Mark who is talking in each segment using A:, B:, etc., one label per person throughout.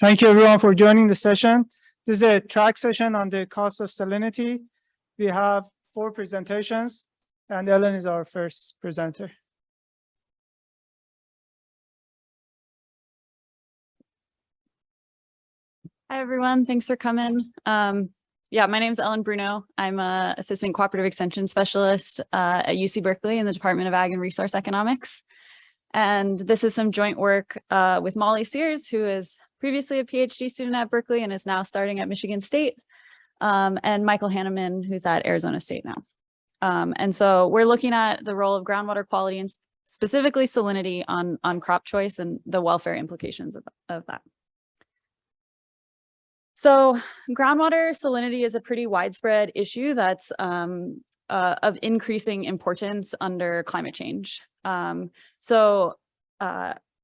A: Thank you everyone for joining the session. This is a track session on the cost of salinity. We have 4 presentations, and Ellen is our first presenter.
B: Hi, everyone. Thanks for coming. Yeah, my name is Ellen Bruno. I'm an Assistant Cooperative Extension Specialist at UC Berkeley in the Department of Ag and Resource Economics. And this is some joint work with Molly Sears, who is previously a PhD student at Berkeley and is now starting at Michigan State, and Michael Hanneman, who's at Arizona State now. And so we're looking at the role of groundwater quality and specifically salinity on crop choice and the welfare implications of that. So groundwater salinity is a pretty widespread issue that's of increasing importance under climate change.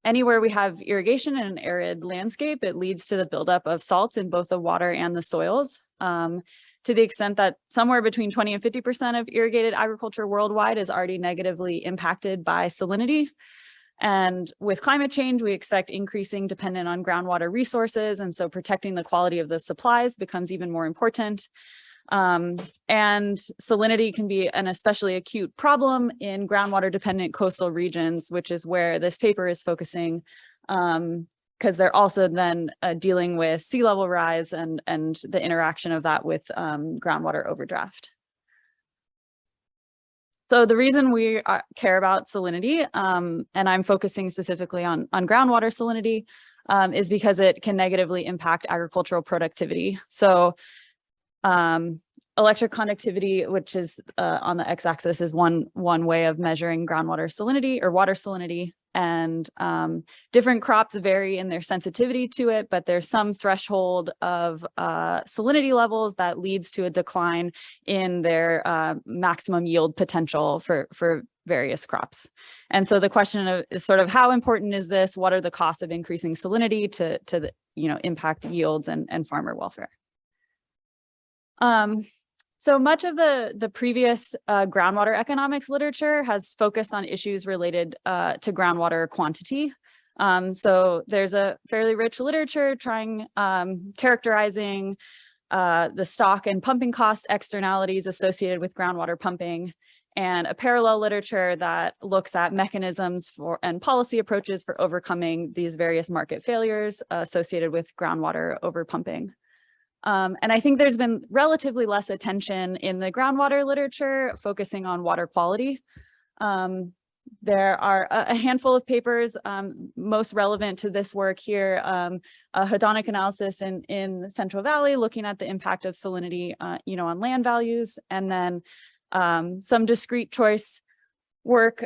B: Anywhere we have irrigation in an arid landscape, it leads to the buildup of salts in both the water and the soils, to the extent that somewhere between 20 and 50% of irrigated agriculture worldwide is already negatively impacted by salinity. And with climate change, we expect increasing dependence on groundwater resources. And so protecting the quality of the supplies becomes even more important. And salinity can be an especially acute problem in groundwater dependent coastal regions, which is where this paper is focusing, because they're also then dealing with sea level rise and the interaction of that with groundwater overdraft. So the reason we care about salinity, and I'm focusing specifically on groundwater salinity, is because it can negatively impact agricultural productivity. So electric conductivity, which is on the x-axis, is one way of measuring groundwater salinity or water salinity. And different crops vary in their sensitivity to it, but there's some threshold of salinity levels that leads to a decline in their maximum yield potential for various crops. And so the question is sort of how important is this? What are the costs of increasing salinity to impact yields and farmer welfare? So much of the previous groundwater economics literature has focused on issues related to groundwater quantity. So there's a fairly rich literature characterizing the stock and pumping cost externalities associated with groundwater pumping, and a parallel literature that looks at mechanisms and policy approaches for overcoming these various market failures associated with groundwater overpumping. And I think there's been relatively less attention in the groundwater literature focusing on water quality. There are a handful of papers, most relevant to this work here, a hedonic analysis in the Central Valley looking at the impact of salinity, on land values, and then some discrete choice work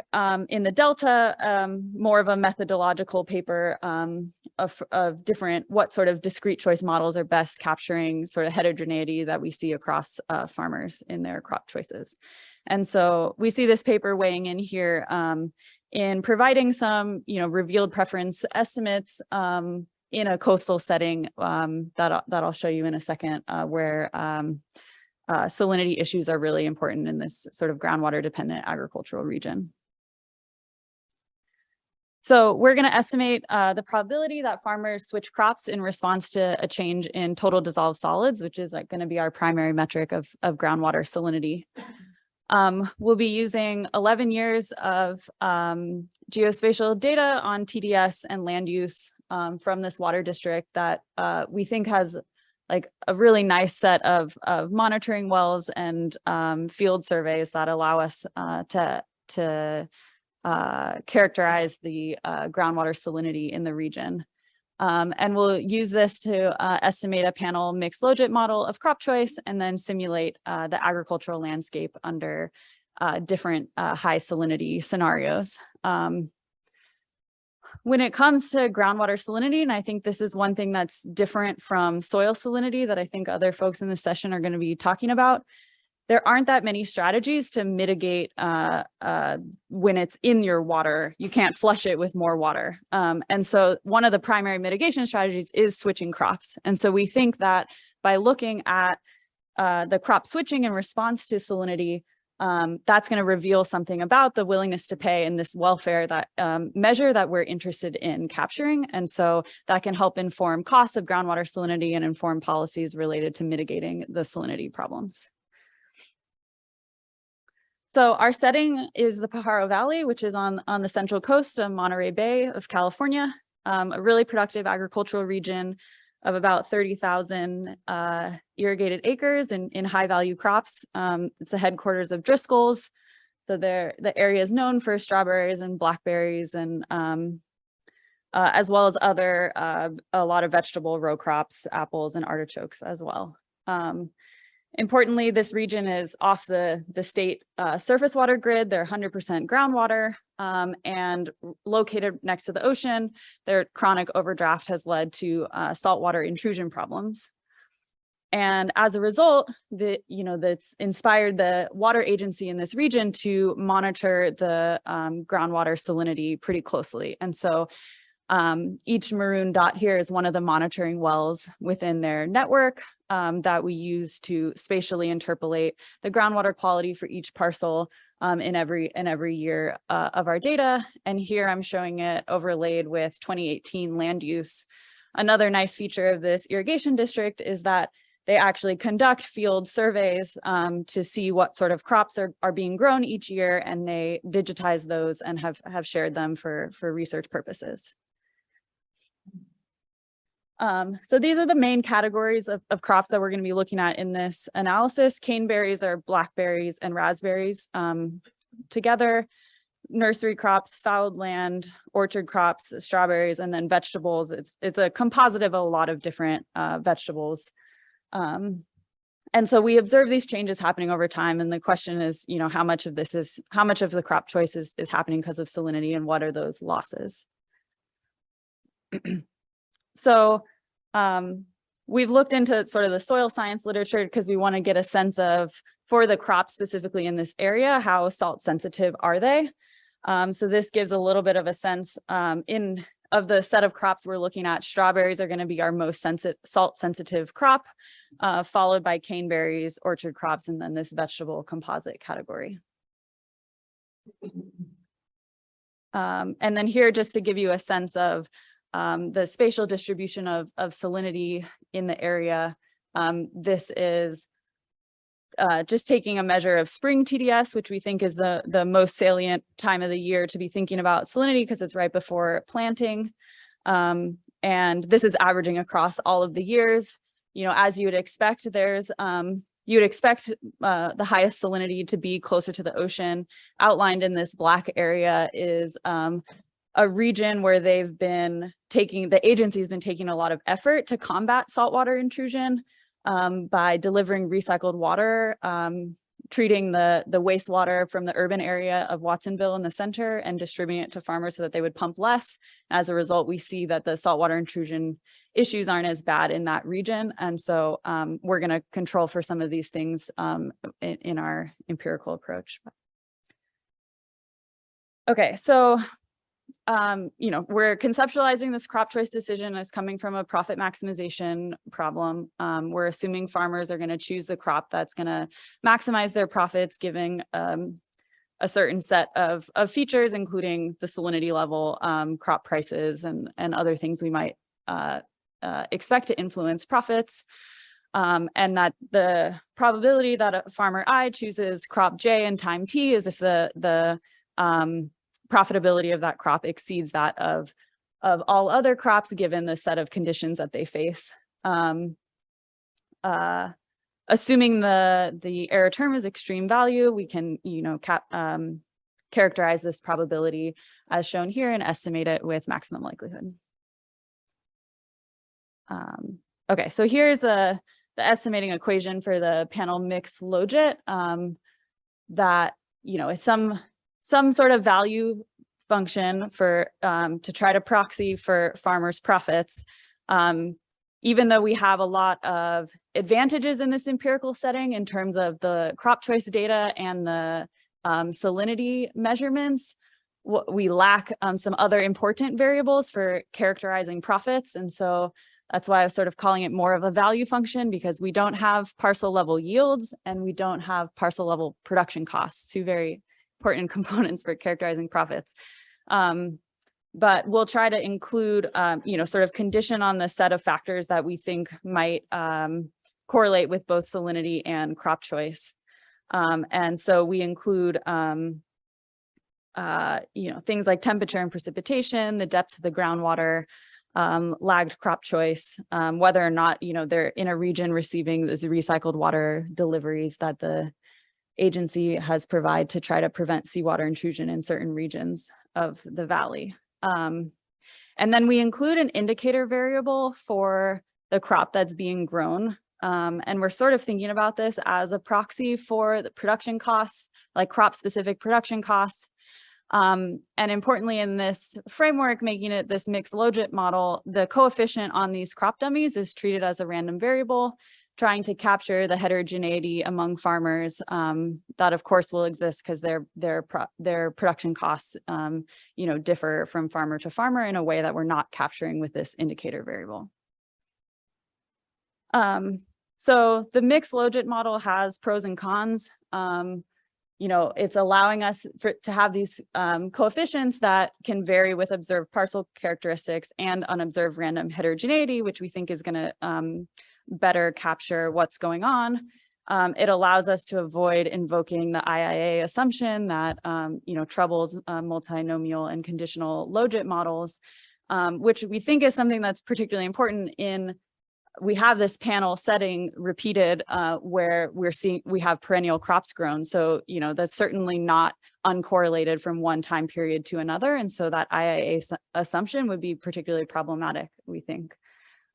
B: in the Delta, more of a methodological paper of different, what sort of discrete choice models are best capturing sort of heterogeneity that we see across farmers in their crop choices. And so we see this paper weighing in here in providing some, revealed preference estimates in a coastal setting that I'll show you in a second, where salinity issues are really important in this sort of groundwater dependent agricultural region. So we're going to estimate the probability that farmers switch crops in response to a change in total dissolved solids, which is going to be our primary metric of groundwater salinity. We'll be using 11 years of geospatial data on TDS and land use from this water district that we think has a really nice set of monitoring wells and field surveys that allow us to characterize the groundwater salinity in the region. And we'll use this to estimate a panel mixed logit model of crop choice and then simulate the agricultural landscape under different high salinity scenarios. When it comes to groundwater salinity, and I think this is one thing that's different from soil salinity that I think other folks in this session are going to be talking about, there aren't that many strategies to mitigate when it's in your water. You can't flush it with more water. And so one of the primary mitigation strategies is switching crops. And so we think that by looking at the crop switching in response to salinity, that's going to reveal something about the willingness to pay and this welfare that measure that we're interested in capturing. And so that can help inform costs of groundwater salinity and inform policies related to mitigating the salinity problems. So our setting is the Pajaro Valley, which is on the central coast of Monterey Bay of California, a really productive agricultural region of about 30,000 irrigated acres in high value crops. It's the headquarters of Driscoll's. So the area is known for strawberries and blackberries and as well as a lot of vegetable row crops, apples and artichokes as well. Importantly, this region is off the state surface water grid. They're 100% groundwater and located next to the ocean. Their chronic overdraft has led to saltwater intrusion problems. And as a result, that's inspired the water agency in this region to monitor the groundwater salinity pretty closely. And so each maroon dot here is one of the monitoring wells within their network that we use to spatially interpolate the groundwater quality for each parcel in every year of our data. And here I'm showing it overlaid with 2018 land use. Another nice feature of this irrigation district is that they actually conduct field surveys to see what sort of crops are being grown each year, and they digitize those and have shared them for research purposes. So these are the main categories of crops that we're going to be looking at in this analysis. Caneberries are blackberries and raspberries together. Nursery crops, fouled land, orchard crops, strawberries, and then vegetables. It's a composite of a lot of different vegetables. And so we observe these changes happening over time. And the question is, how much of the crop choice is happening because of salinity, and what are those losses? So we've looked into sort of the soil science literature because we want to get a sense of, for the crops specifically in this area, how salt sensitive are they? So this gives a little bit of a sense of the set of crops we're looking at. Strawberries are going to be our most salt sensitive crop, followed by caneberries, orchard crops, and then this vegetable composite category. And then here, just to give you a sense of the spatial distribution of salinity in the area. This is just taking a measure of spring TDS, which we think is the most salient time of the year to be thinking about salinity because it's right before planting. And this is averaging across all of the years. As you would expect, you would expect the highest salinity to be closer to the ocean. Outlined in this black area is a region where the agency's been taking a lot of effort to combat saltwater intrusion by delivering recycled water, treating the wastewater from the urban area of Watsonville in the center and distributing it to farmers so that they would pump less. As a result, we see that the saltwater intrusion issues aren't as bad in that region. And so we're going to control for some of these things in our empirical approach. Okay, so we're conceptualizing this crop choice decision as coming from a profit maximization problem. We're assuming farmers are going to choose the crop that's going to maximize their profits, giving a certain set of features, including the salinity level, crop prices, and other things we might expect to influence profits. And that the probability that a farmer I chooses crop J in time T is if the profitability of that crop exceeds that of all other crops, given the set of conditions that they face. Assuming the error term is extreme value, we can characterize this probability as shown here and estimate it with maximum likelihood. Okay, so here's the estimating equation for the panel mix logit that is some sort of value function for to try to proxy for farmers' profits. Even though we have a lot of advantages in this empirical setting in terms of the crop choice data and the salinity measurements, we lack some other important variables for characterizing profits. And so That's why I was sort of calling it more of a value function, because we don't have parcel level yields and we don't have parcel level production costs, two very important components for characterizing profits. But we'll try to include, sort of condition on the set of factors that we think might correlate with both salinity and crop choice. And so we include, things like temperature and precipitation, the depth of the groundwater, lagged crop choice, whether or not, they're in a region receiving those recycled water deliveries that the agency has provided to try to prevent seawater intrusion in certain regions of the valley. And then we include an indicator variable for the crop that's being grown. And we're sort of thinking about this as a proxy for the production costs, like crop specific production costs. And importantly, in this framework, making it this mixed logit model, the coefficient on these crop dummies is treated as a random variable, trying to capture the heterogeneity among farmers that of course will exist because their production costs differ from farmer to farmer in a way that we're not capturing with this indicator variable. So the mixed logit model has pros and cons. It's allowing us to have these coefficients that can vary with observed parcel characteristics and unobserved random heterogeneity, which we think is going to better capture what's going on. It allows us to avoid invoking the AAEA assumption that troubles multinomial and conditional logit models, which we think is something that's particularly important in. We have this panel setting repeated where we have perennial crops grown. So, that's certainly not uncorrelated from one time period to another. And so that IIA assumption would be particularly problematic, we think.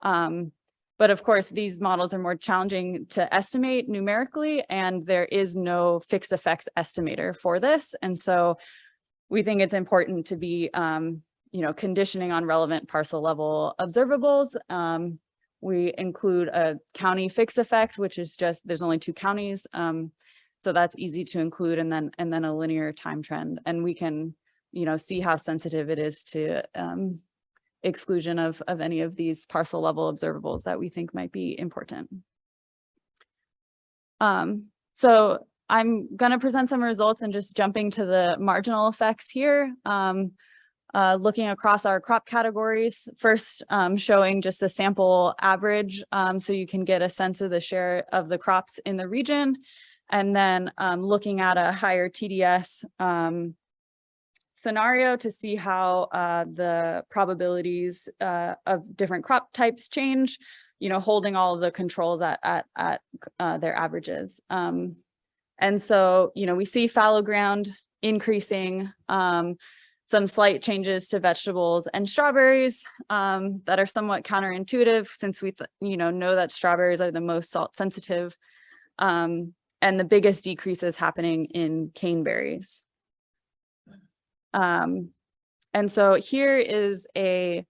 B: But of course, these models are more challenging to estimate numerically, and there is no fixed effects estimator for this. And so we think it's important to be, conditioning on relevant parcel level observables. We include a county fixed effect, which is just, there's only 2 counties. So that's easy to include, and then a linear time trend. And we can, see how sensitive it is to exclusion of any of these parcel level observables that we think might be important. So I'm going to present some results and just jumping to the marginal effects here. Looking across our crop categories, first showing just the sample average so you can get a sense of the share of the crops in the region, and then looking at a higher TDS scenario to see how the probabilities of different crop types change, holding all of the controls at their averages. And so, we see fallow ground increasing, some slight changes to vegetables and strawberries that are somewhat counterintuitive, since we know that strawberries are the most salt sensitive, and the biggest decrease is happening in caneberries. And so here is a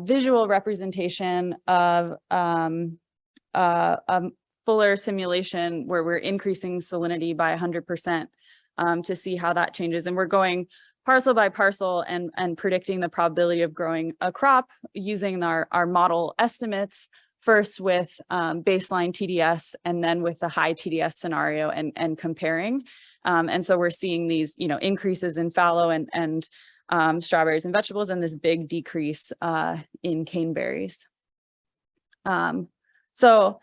B: visual representation of a fuller simulation where we're increasing salinity by 100% to see how that changes. And we're going parcel by parcel and predicting the probability of growing a crop using our model estimates, first with baseline TDS and then with the high TDS scenario and comparing. And so we're seeing these, increases in fallow and strawberries and vegetables, and this big decrease in caneberries. So,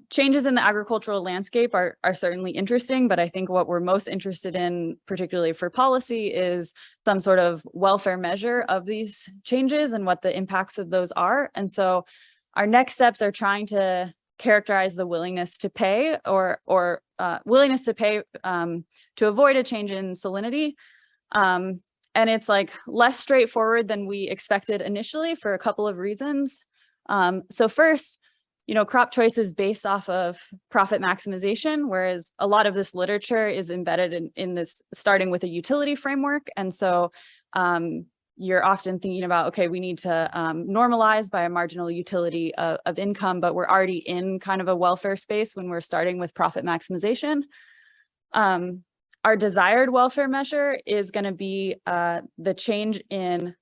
B: changes in the agricultural landscape are certainly interesting, but I think what we're most interested in, particularly for policy, is some sort of welfare measure of these changes and what the impacts of those are. And so our next steps are trying to characterize the willingness to pay or willingness to pay to avoid a change in salinity. And it's like less straightforward than we expected initially for a couple of reasons. So first, crop choice is based off of profit maximization, whereas a lot of this literature is embedded in this, starting with a utility framework. And so you're often thinking about, okay, we need to normalize by a marginal utility of income, but we're already in kind of a welfare space when we're starting with profit maximization. Our desired welfare measure is going to be the change in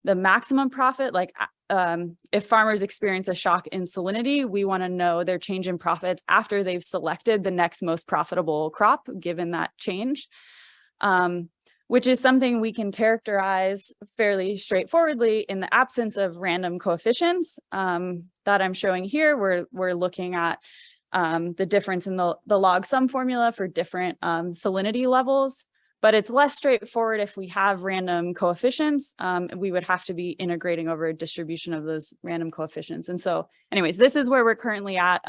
B: the maximum profit, like if farmers experience a shock in salinity, we want to know their change in profits after they've selected the next most profitable crop, given that change, which is something we can characterize fairly straightforwardly in the absence of random coefficients that I'm showing here. We're looking at the difference in the log sum formula for different salinity levels. But it's less straightforward if we have random coefficients. We would have to be integrating over a distribution of those random coefficients. And so anyways, this is where we're currently at.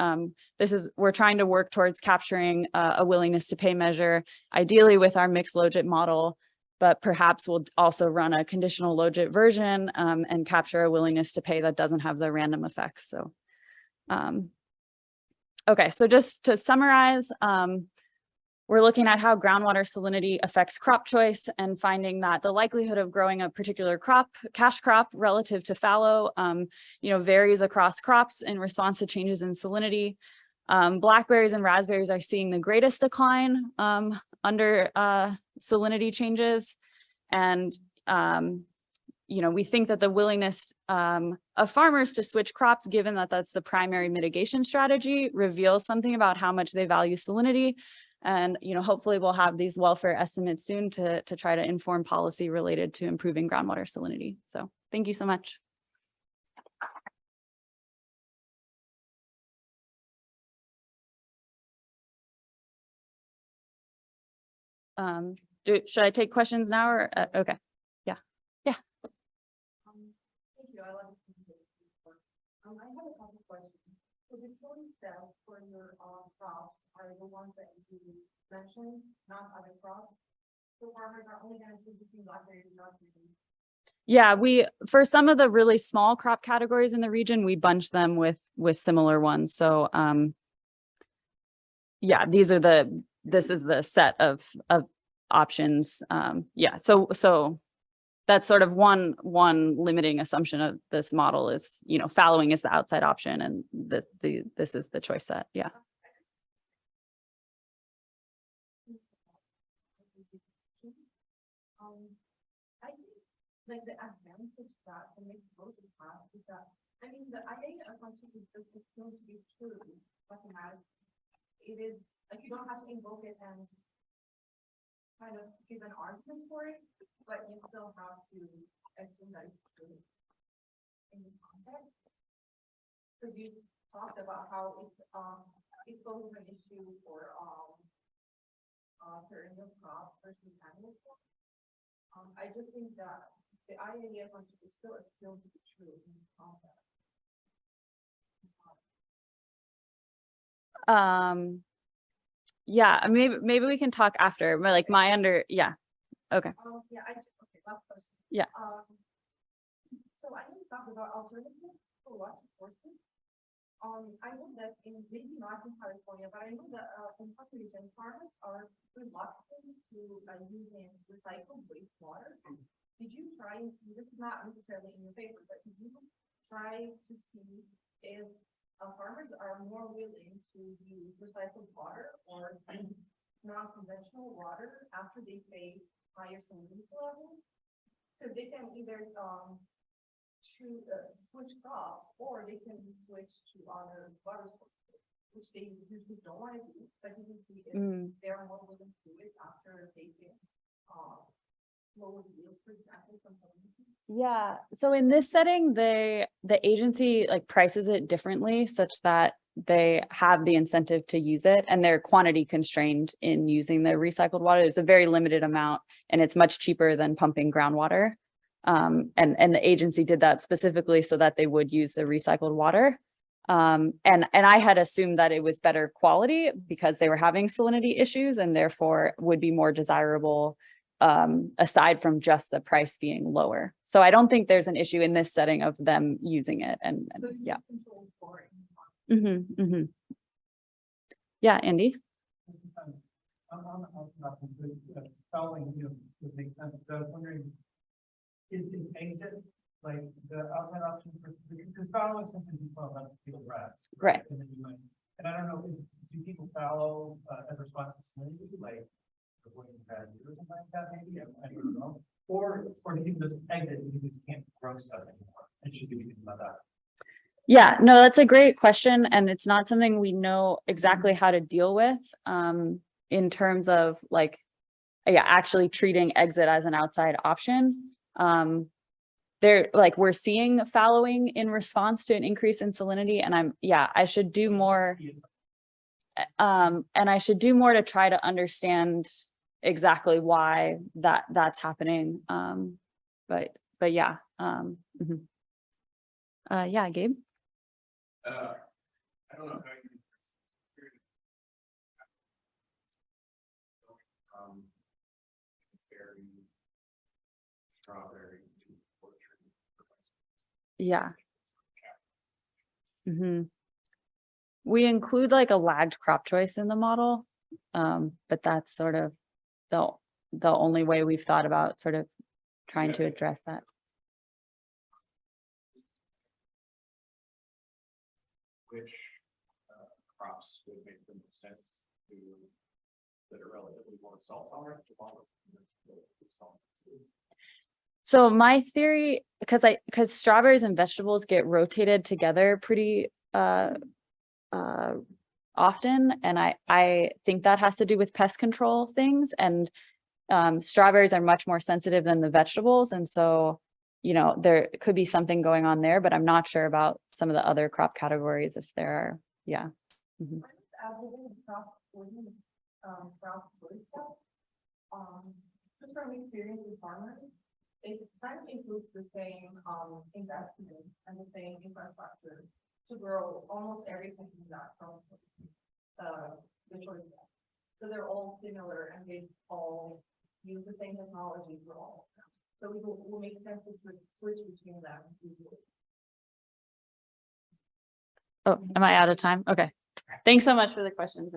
B: We're trying to work towards capturing a willingness to pay measure, ideally with our mixed logit model, but perhaps we'll also run a conditional logit version and capture a willingness to pay that doesn't have the random effects. So, okay, so just to summarize, we're looking at how groundwater salinity affects crop choice and finding that the likelihood of growing a particular crop, cash crop relative to fallow, varies across crops in response to changes in salinity. Blackberries and raspberries are seeing the greatest decline under salinity changes. And, we think that the willingness of farmers to switch crops, given that that's the primary mitigation strategy, reveals something about how much they value salinity. And, hopefully we'll have these welfare estimates soon to try to inform policy related to improving groundwater salinity. So thank you so much. Should I take questions now or, okay. Yeah.
C: Thank you. I love I have a couple questions. So the choice steps for your crops are the ones that you mentioned, not other crops. So farmers are only going to choose between blackberries and raspberries.
B: Yeah, for some of the really small crop categories in the region, we bunch them with similar ones. So yeah, this is the set of options. Yeah, so that's sort of one limiting assumption of this model is, fallowing is the outside option, and this is the choice set. Yeah.
C: I think like the advantage that the mixed logit has is that the AAEA assumption is just assumed to be true mathematically. It is like you don't have to invoke it and kind of give an argument for it, but you still have to assume that it's true in the context. Because you talked about how it's both an issue for perennial crop versus annual crop. I just think that the AAEA function is still assumed to be true in this context.
B: Yeah, maybe we can talk after, but like yeah. Okay.
C: Yeah, okay, last question.
B: Yeah.
C: So I know you talked about alternatives for water sources. I know that maybe not in California, but I know that in some regions, farmers are reluctant to using recycled wastewater. Did you try and see, this is not necessarily in your paper, but did you try to see if farmers are more willing to use recycled water or non-conventional water after they face higher salinity levels? Because they can either switch crops, or they can switch to other water sources, which they usually don't want to do, but you can see if they're more willing to do it after facing lower yields, for example, from salinity.
B: Yeah, so in this setting, the agency like prices it differently such that they have the incentive to use it, and they're quantity constrained in using the recycled water. It's a very limited amount, and it's much cheaper than pumping groundwater. And the agency did that specifically so that they would use the recycled water. And I had assumed that it was better quality because they were having salinity issues and therefore would be more desirable aside from just the price being lower. So I don't think there's an issue in this setting of them using it. And
C: so
B: yeah.
C: Yeah,
B: Andy.
D: Following would make sense. So I was wondering, is exit like the outside option for, because fallow is something people about field rest,
B: Right.
D: And I don't know, do people fallow as a response to salinity? Like what you had, or something like that, maybe, I don't know. Or do people just exit because you can't grow stuff anymore? And should be thinking about that.
B: Yeah, no, that's a great question. And it's not something we know exactly how to deal with in terms of like, yeah, actually treating exit as an outside option. We're seeing fallowing in response to an increase in salinity. And I should do more. And I should do more to try to understand exactly why that's happening. But yeah. Yeah, Gabe.
E: I don't know how you berry, strawberry, orchard.
B: Yeah. We include like a lagged crop choice in the model, but that's sort of the only way we've thought about sort of trying to address that.
E: Which crops would make the most sense to that are relatively more salt tolerant to salt sensitive?
B: So my theory, because strawberries and vegetables get rotated together pretty often, and I think that has to do with pest control things, and strawberries are much more sensitive than the vegetables, and so there could be something going on there, but I'm not sure about some of the other crop categories if there are. Yeah.
C: Just from experience with farmers, it kind of includes the same investment and the same infrastructure to grow almost everything in that from the choice. So they're all similar and they all use the same technology for all of them. So it will make sense to switch between them.
B: Oh, am I out of time? Okay. Thanks so much for the questions.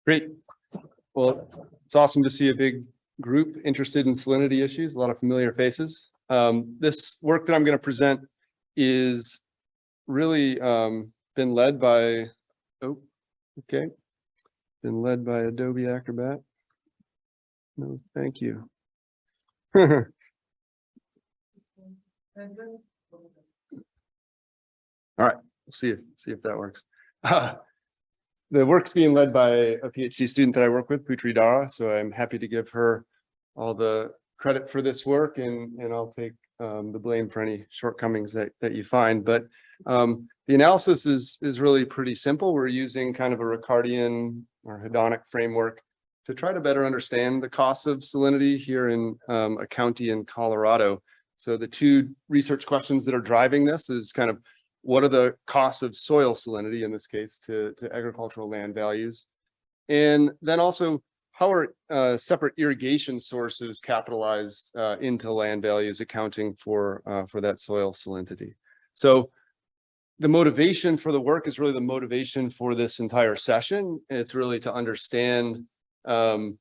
F: Great. Well, it's awesome to see a big group interested in salinity issues, a lot of familiar faces. This work that I'm going to present is really been led by, been led by Adobe Acrobat. No, thank you. All right, we'll see if that works. The work's being led by a PhD student that I work with, Putri Dara, so I'm happy to give her all the credit for this work, and I'll take the blame for any shortcomings that you find. But the analysis is really pretty simple. We're using kind of a Ricardian or hedonic framework to try to better understand the costs of salinity here in a county in Colorado. So the two research questions that are driving this is kind of, what are the costs of soil salinity, in this case, to agricultural land values? And then also, how are separate irrigation sources capitalized into land values, accounting for that soil salinity? So the motivation for the work is really the motivation for this entire session. It's really to understand kind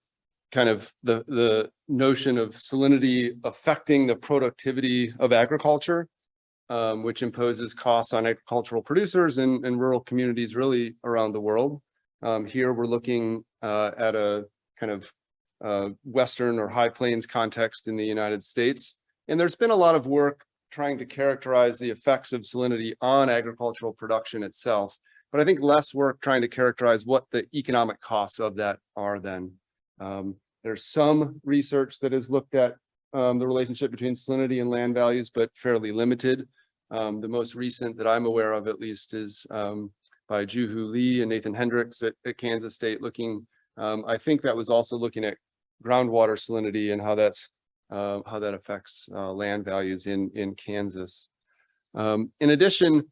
F: of the notion of salinity affecting the productivity of agriculture, which imposes costs on agricultural producers and rural communities really around the world. Here we're looking at a kind of Western or High Plains context in the United States. And there's been a lot of work trying to characterize the effects of salinity on agricultural production itself, but I think less work trying to characterize what the economic costs of that are then. There's some research that has looked at the relationship between salinity and land values, but fairly limited. The most recent that I'm aware of, at least, is by Juhu Lee and Nathan Hendricks at Kansas State, looking, I think that was also looking at groundwater salinity and how that affects land values in Kansas. In addition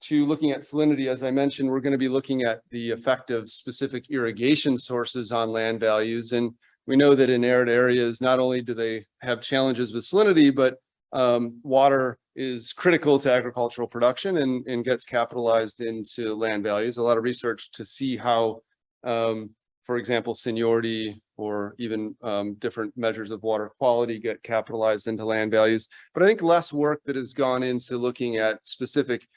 F: to looking at salinity, as I mentioned, we're going to be looking at the effect of specific irrigation sources on land values. And we know that in arid areas, not only do they have challenges with salinity, but water is critical to agricultural production and gets capitalized into land values. A lot of research to see how, for example, seniority or even different measures of water quality get capitalized into land values. But I think less work that has gone into looking at specific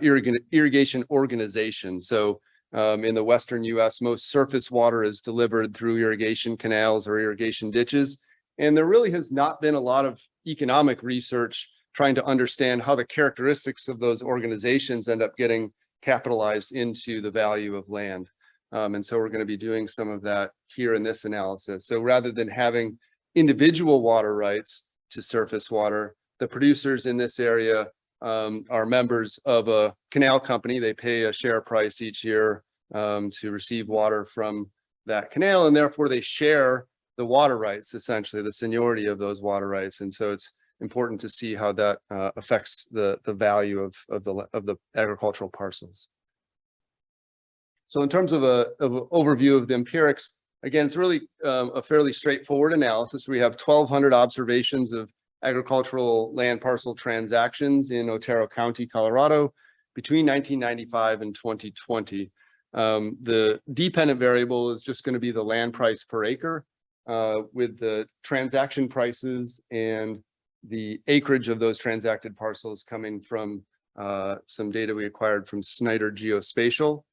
F: irrigation organizations. So in the Western US, most surface water is delivered through irrigation canals or irrigation ditches. And there really has not been a lot of economic research trying to understand how the characteristics of those organizations end up getting capitalized into the value of land. And so we're going to be doing some of that here in this analysis. So rather than having individual water rights to surface water, the producers in this area are members of a canal company. They pay a share price each year to receive water from that canal, and therefore they share the water rights, essentially the seniority of those water rights. And so it's important to see how that affects the value of the agricultural parcels. So in terms of an overview of the empirics, again, it's really a fairly straightforward analysis. We have 1,200 observations of agricultural land parcel transactions in Otero County, Colorado, between 1995 and 2020. The dependent variable is just going to be the land price per acre, with the transaction prices and the acreage of those transacted parcels coming from some data we acquired from Snyder Geospatial.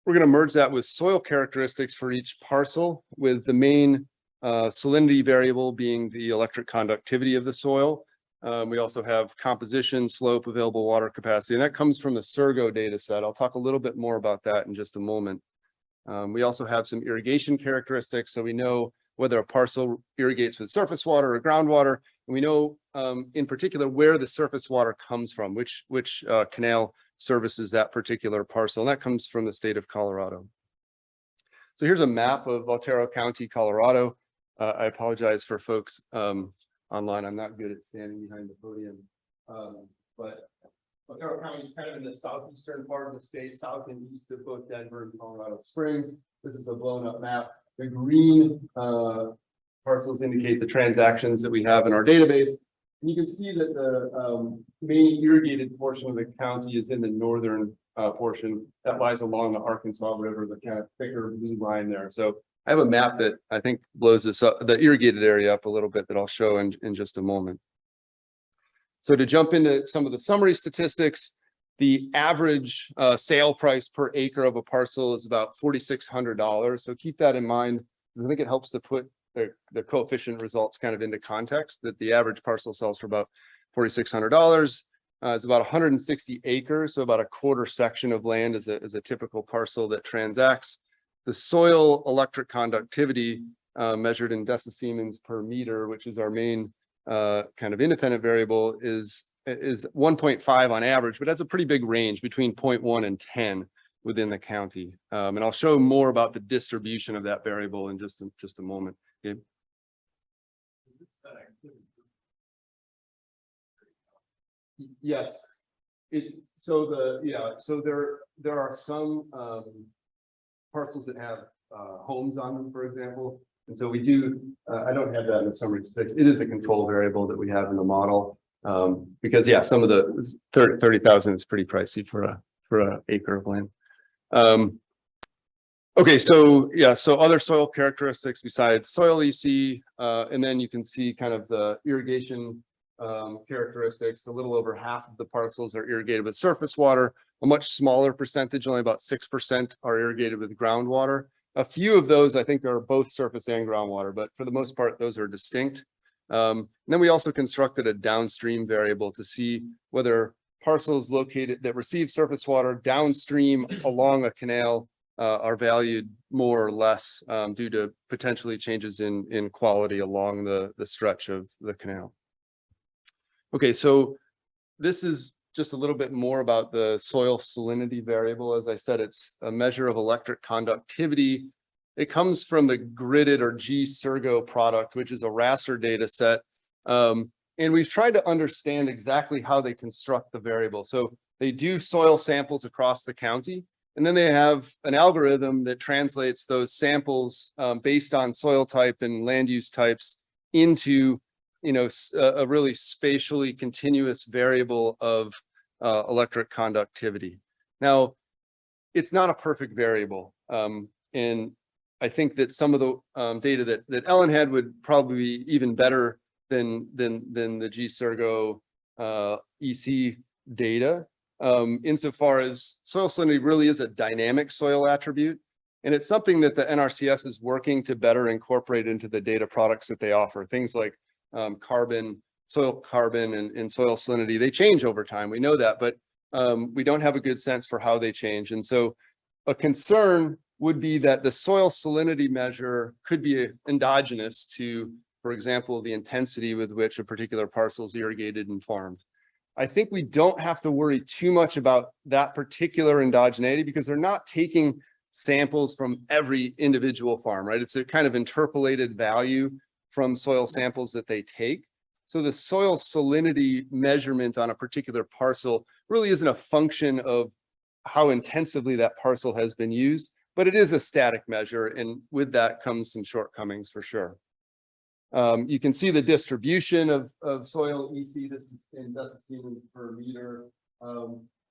F: We're going to merge that with soil characteristics for each parcel, with the main salinity variable being the electric conductivity of the soil. We also have composition, slope, available water capacity, and that comes from the Surgo data set. I'll talk a little bit more about that in just a moment. We also have some irrigation characteristics, so we know whether a parcel irrigates with surface water or groundwater, and we know in particular where the surface water comes from, which canal services that particular parcel, and that comes from the state of Colorado. So here's a map of Otero County, Colorado. I apologize for folks online. I'm not good at standing behind the podium, but Otero County is kind of in the southeastern part of the state, south and east of both Denver and Colorado Springs. This is a blown up map. The green parcels indicate the transactions that we have in our database. And you can see that the main irrigated portion of the county is in the northern portion that lies along the Arkansas River, the kind of thicker blue line there. So I have a map that I think blows this up, the irrigated area up a little bit, that I'll show in just a moment. So to jump into some of the summary statistics, the average sale price per acre of a parcel is about $4,600. So keep that in mind, because I think it helps to put the coefficient results kind of into context, that the average parcel sells for about $4,600. It's about 160 acres, so about a quarter section of land is a typical parcel that transacts. The soil electric conductivity measured in decisiemens per meter, which is our main kind of independent variable, is 1.5 on average, but that's a pretty big range between 0.1 and 10 within the county. And I'll show more about the distribution of that variable in just a moment. Gabe? Yes. So there are some parcels that have homes on them, for example. And so we do, I don't have that in the summary statistics. It is a control variable that we have in the model. Because yeah, some of the 30,000 is pretty pricey for a acre of land. Okay, so yeah, so other soil characteristics besides soil EC, and then you can see kind of the irrigation characteristics. A little over half of the parcels are irrigated with surface water. A much smaller percentage, only about 6%, are irrigated with groundwater. A few of those I think are both surface and groundwater, but for the most part, those are distinct. And then we also constructed a downstream variable to see whether parcels located that receive surface water downstream along a canal are valued more or less due to potentially changes in quality along the stretch of the canal. Okay, so this is just a little bit more about the soil salinity variable. As I said, it's a measure of electric conductivity. It comes from the gridded or G-Surgo product, which is a raster data set. And we've tried to understand exactly how they construct the variable. So they do soil samples across the county, and then they have an algorithm that translates those samples based on soil type and land use types into a really spatially continuous variable of electric conductivity. Now, it's not a perfect variable. And I think that some of the data that Ellen had would probably be even better than the GSERGO EC data, insofar as soil salinity really is a dynamic soil attribute. And it's something that the NRCS is working to better incorporate into the data products that they offer. Things like carbon, soil carbon, and soil salinity, they change over time. We know that, but we don't have a good sense for how they change. And so a concern would be that the soil salinity measure could be endogenous to, for example, the intensity with which a particular parcel is irrigated and farmed. I think we don't have to worry too much about that particular endogeneity because they're not taking samples from every individual farm, right? It's a kind of interpolated value from soil samples that they take. So the soil salinity measurement on a particular parcel really isn't a function of how intensively that parcel has been used, but it is a static measure. And with that comes some shortcomings for sure. You can see the distribution of soil EC. This is in decisiemens per meter.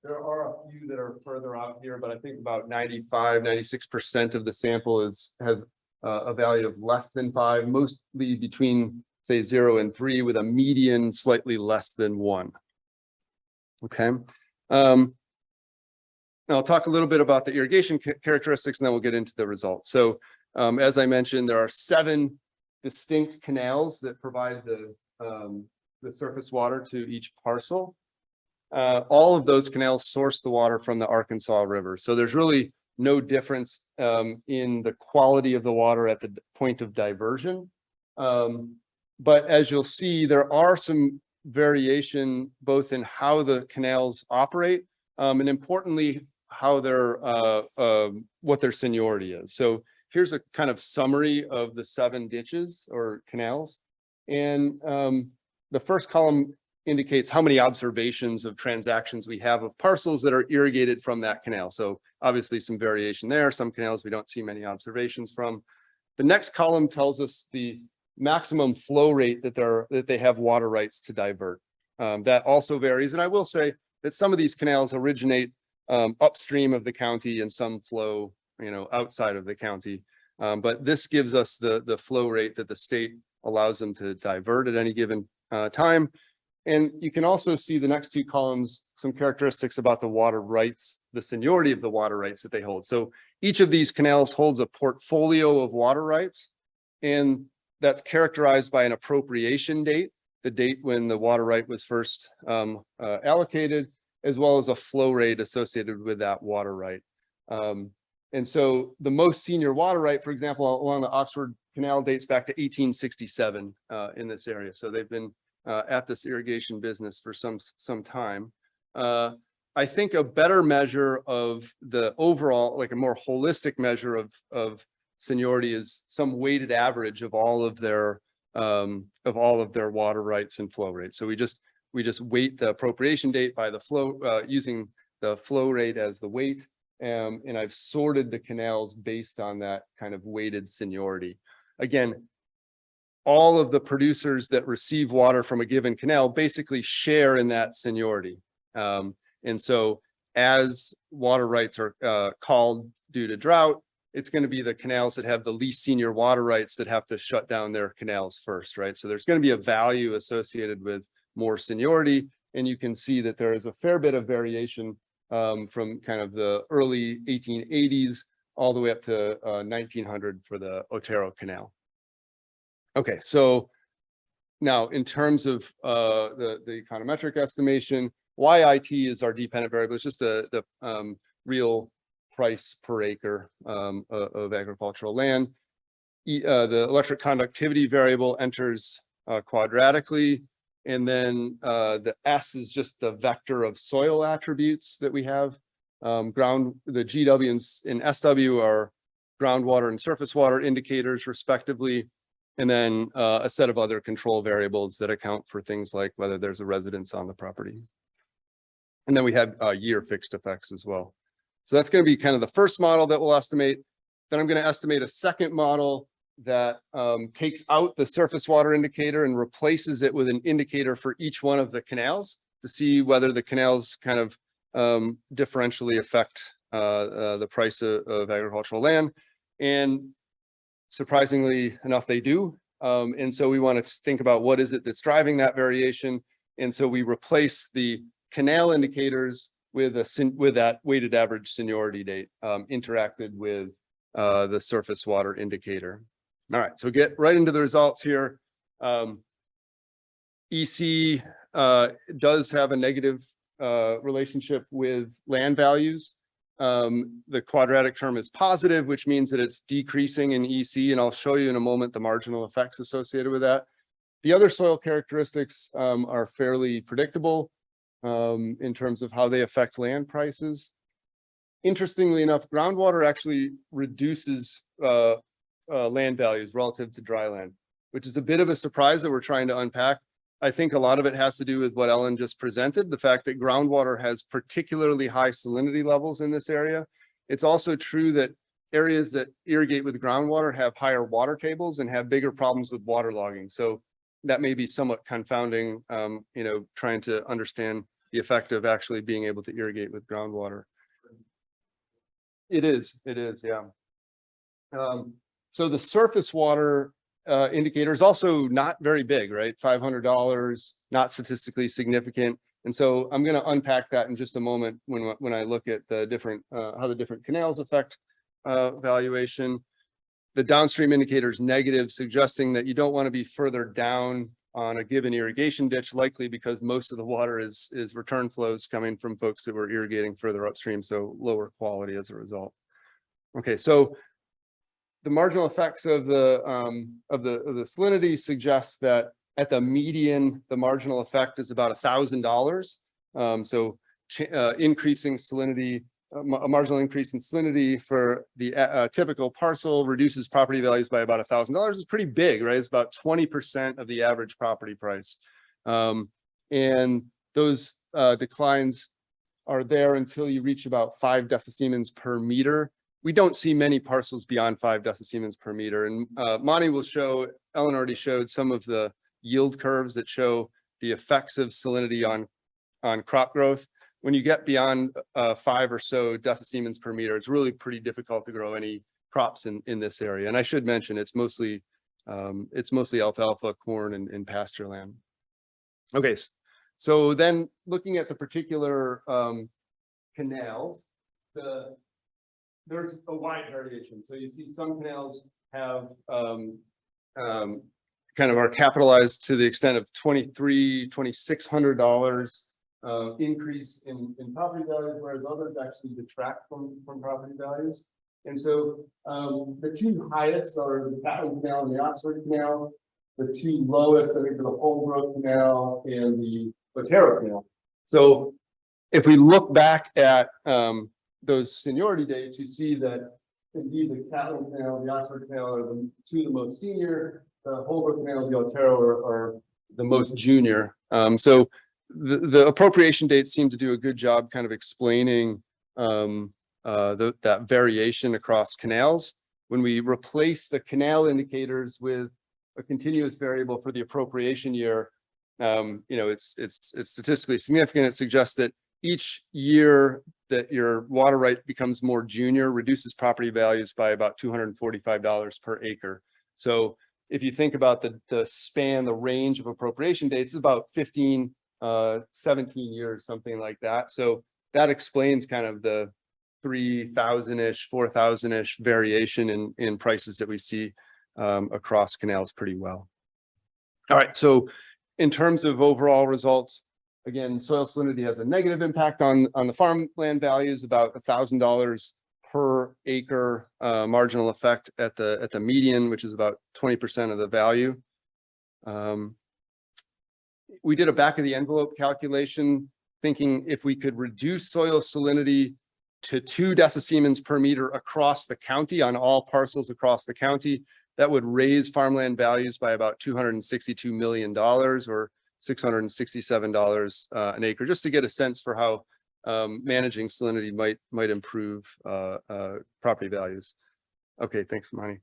F: There are a few that are further out here, but I think about 96% of the sample has a value of less than 5, mostly between say 0 and 3, with a median slightly less than 1. Okay. Now I'll talk a little bit about the irrigation characteristics, and then we'll get into the results. So as I mentioned, there are 7 distinct canals that provide the surface water to each parcel. All of those canals source the water from the Arkansas River. So there's really no difference in the quality of the water at the point of diversion. But as you'll see, there are some variation both in how the canals operate and importantly, how what their seniority is. So here's a kind of summary of the 7 ditches or canals. And the first column indicates how many observations of transactions we have of parcels that are irrigated from that canal. So obviously some variation there. Some canals we don't see many observations from. The next column tells us the maximum flow rate that they have water rights to divert. That also varies. And I will say that some of these canals originate upstream of the county and some flow, outside of the county. But this gives us the flow rate that the state allows them to divert at any given time. And you can also see the next 2 columns, some characteristics about the water rights, the seniority of the water rights that they hold. So each of these canals holds a portfolio of water rights, and that's characterized by an appropriation date, the date when the water right was first allocated, as well as a flow rate associated with that water right. And so the most senior water right, for example, along the Oxford Canal dates back to 1867 in this area. So they've been at this irrigation business for some time. I think a better measure of the overall, like a more holistic measure of seniority, is some weighted average of all of their water rights and flow rates. So we just weight the appropriation date by the flow using the flow rate as the weight, and I've sorted the canals based on that kind of weighted seniority. Again, all of the producers that receive water from a given canal basically share in that seniority. And so as water rights are called due to drought, it's going to be the canals that have the least senior water rights that have to shut down their canals first, right? So there's going to be a value associated with more seniority. And you can see that there is a fair bit of variation from kind of the early 1880s all the way up to 1900 for the Otero Canal. Okay, so now in terms of the econometric estimation, YIT is our dependent variable. It's just the real price per acre of agricultural land. The electric conductivity variable enters quadratically, and then the S is just the vector of soil attributes that we have. The GW and SW are groundwater and surface water indicators respectively, and then a set of other control variables that account for things like whether there's a residence on the property. And then we have year fixed effects as well. So that's going to be kind of the first model that we'll estimate. Then I'm going to estimate a second model that takes out the surface water indicator and replaces it with an indicator for each one of the canals to see whether the canals kind of differentially affect the price of agricultural land. And surprisingly enough, they do. And so we want to think about what is it that's driving that variation. And so we replace the canal indicators with that weighted average seniority date interacted with the surface water indicator. All right, so get right into the results here. EC does have a negative relationship with land values. The quadratic term is positive, which means that it's decreasing in EC, and I'll show you in a moment the marginal effects associated with that. The other soil characteristics are fairly predictable in terms of how they affect land prices. Interestingly enough, groundwater actually reduces land values relative to dry land, which is a bit of a surprise that we're trying to unpack. I think a lot of it has to do with what Ellen just presented, the fact that groundwater has particularly high salinity levels in this area. It's also true that areas that irrigate with groundwater have higher water tables and have bigger problems with waterlogging. So that may be somewhat confounding, trying to understand the effect of actually being able to irrigate with groundwater. It is, yeah. So the surface water indicator is also not very big, right? $500, not statistically significant. And so I'm going to unpack that in just a moment when I look at the different, how the different canals affect valuation. The downstream indicator is negative, suggesting that you don't want to be further down on a given irrigation ditch, likely because most of the water is return flows coming from folks that were irrigating further upstream, so lower quality as a result. Okay, so the marginal effects of the salinity suggests that at the median, the marginal effect is about $1,000. So increasing salinity, a marginal increase in salinity for the typical parcel reduces property values by about $1,000. It's pretty big, right? It's about 20% of the average property price. And those declines are there until you reach about 5 decisiemens per meter. We don't see many parcels beyond 5 decisiemens per meter. And Monty will show, Ellen already showed some of the yield curves that show the effects of salinity on crop growth. When you get beyond 5 or so decisiemens per meter, it's really pretty difficult to grow any crops in this area. And I should mention, it's mostly alfalfa, corn, and pasture land. Okay, so then looking at the particular canals, there's a wide variation. So you see some canals have kind of are capitalized to the extent of $2,600 increase in property values, whereas others actually detract from property values. And so the two highest are the Catlin Canal and the Oxford Canal. The two lowest, I think, are the Holbrook Canal and the Otero Canal. So if we look back at those seniority dates, you see that indeed the Catlin Canal, the Oxford Canal are the two of the most senior. The Holbrook Canal, the Otero are the most junior. So the appropriation dates seem to do a good job kind of explaining that variation across canals. When we replace the canal indicators with a continuous variable for the appropriation year, it's statistically significant. It suggests that each year that your water right becomes more junior reduces property values by about $245 per acre. So if you think about the span, the range of appropriation dates, it's about 15, 17 years, something like that. So that explains kind of the 3,000-ish, 4,000-ish variation in prices that we see across canals pretty well. All right, so in terms of overall results, again, soil salinity has a negative impact on the farmland values, about $1,000 per acre marginal effect at the median, which is about 20% of the value. We did a back of the envelope calculation, thinking if we could reduce soil salinity to 2 decisiemens per meter across the county on all parcels across the county, that would raise farmland values by about $262 million or $667 an acre, just to get a sense for how managing salinity might improve property values. Okay, thanks, Monty.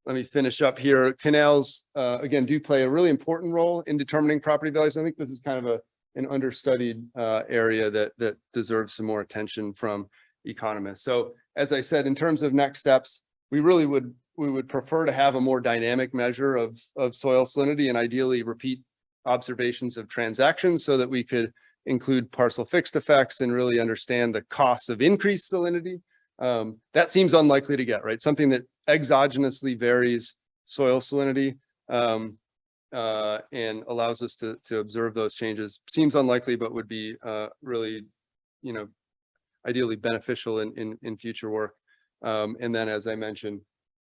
F: let me finish up here. Canals, again, do play a really important role in determining property values. I think this is kind of an understudied area that deserves some more attention from economists. So as I said, in terms of next steps, we would prefer to have a more dynamic measure of soil salinity and ideally repeat observations of transactions so that we could include parcel fixed effects and really understand the costs of increased salinity. That seems unlikely to get, right? Something that exogenously varies soil salinity and allows us to observe those changes seems unlikely, but would be really, ideally beneficial in future work. And then, as I mentioned,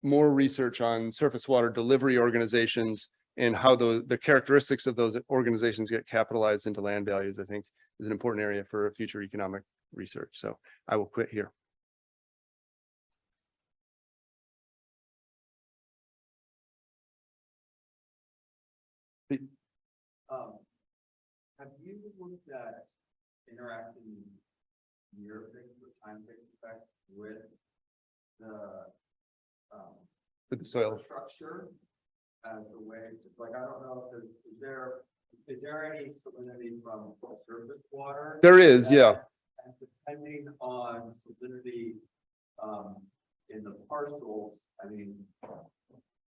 F: more research on surface water delivery organizations and how the characteristics of those organizations get capitalized into land values, I think, is an important area for future economic research. So I will quit here.
E: Have you looked at interacting year fixed or time fixed effect with the
F: soil
E: structure as a way to, like, I don't know if is there any salinity from surface water?
F: There is, yeah.
E: And depending on salinity in the parcels, I mean,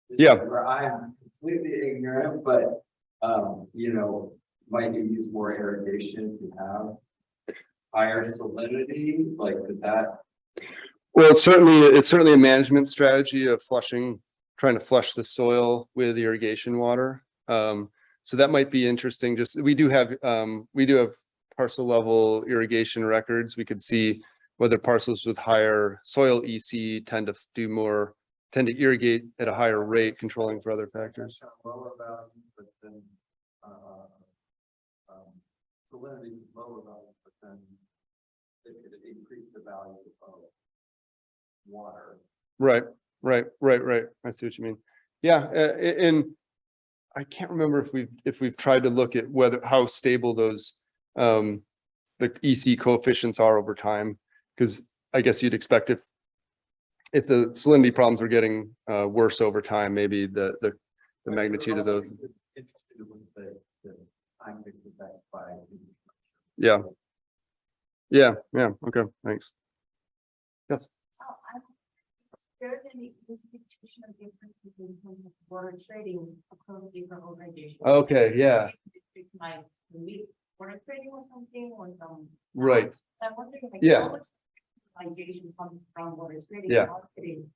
E: this
F: Yeah.
E: is where I'm completely ignorant, but might you use more irrigation to have higher salinity? Like, could that?
F: Well, it's certainly a management strategy of trying to flush the soil with irrigation water. So that might be interesting. Just we do have parcel level irrigation records. We could see whether parcels with higher soil EC tend to irrigate at a higher rate, controlling for other factors.
E: Lower value, but then salinity is lower value, but then it could increase the value of water.
F: Right. I see what you mean. Yeah, and I can't remember if we've tried to look at how stable those the EC coefficients are over time, because I guess you'd expect if the salinity problems are getting worse over time, maybe the magnitude of those.
E: Interested in the time fixed effects by.
F: Yeah. Okay, thanks. Yes.
C: There's any institutional differences in terms of water trading across different organizations.
F: Okay, yeah.
C: Like water trading or something or some.
F: Right.
C: I'm wondering, like,
F: Yeah.
C: how much migration comes from water trading?
F: Yeah.
C: Marketing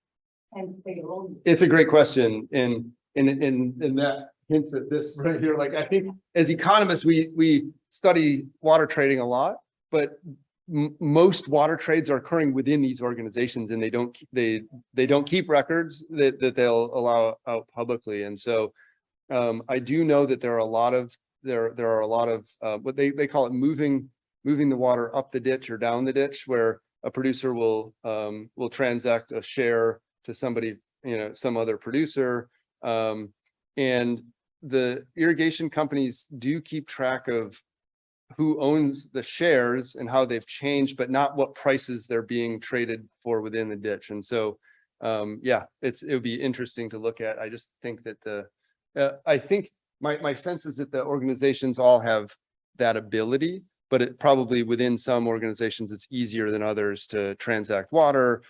C: and play a role.
F: It's a great question, and that hints at this right here. Like, I think as economists, we study water trading a lot, but most water trades are occurring within these organizations, and they don't keep records that they'll allow out publicly. And so I do know that there are a lot of what they call it moving the water up the ditch or down the ditch, where a producer will transact a share to somebody, some other producer, and the irrigation companies do keep track of who owns the shares and how they've changed, but not what prices they're being traded for within the ditch. And so, it would be interesting to look at. I just think that I think my sense is that the organizations all have that ability, but it probably within some organizations, it's easier than others to transact water.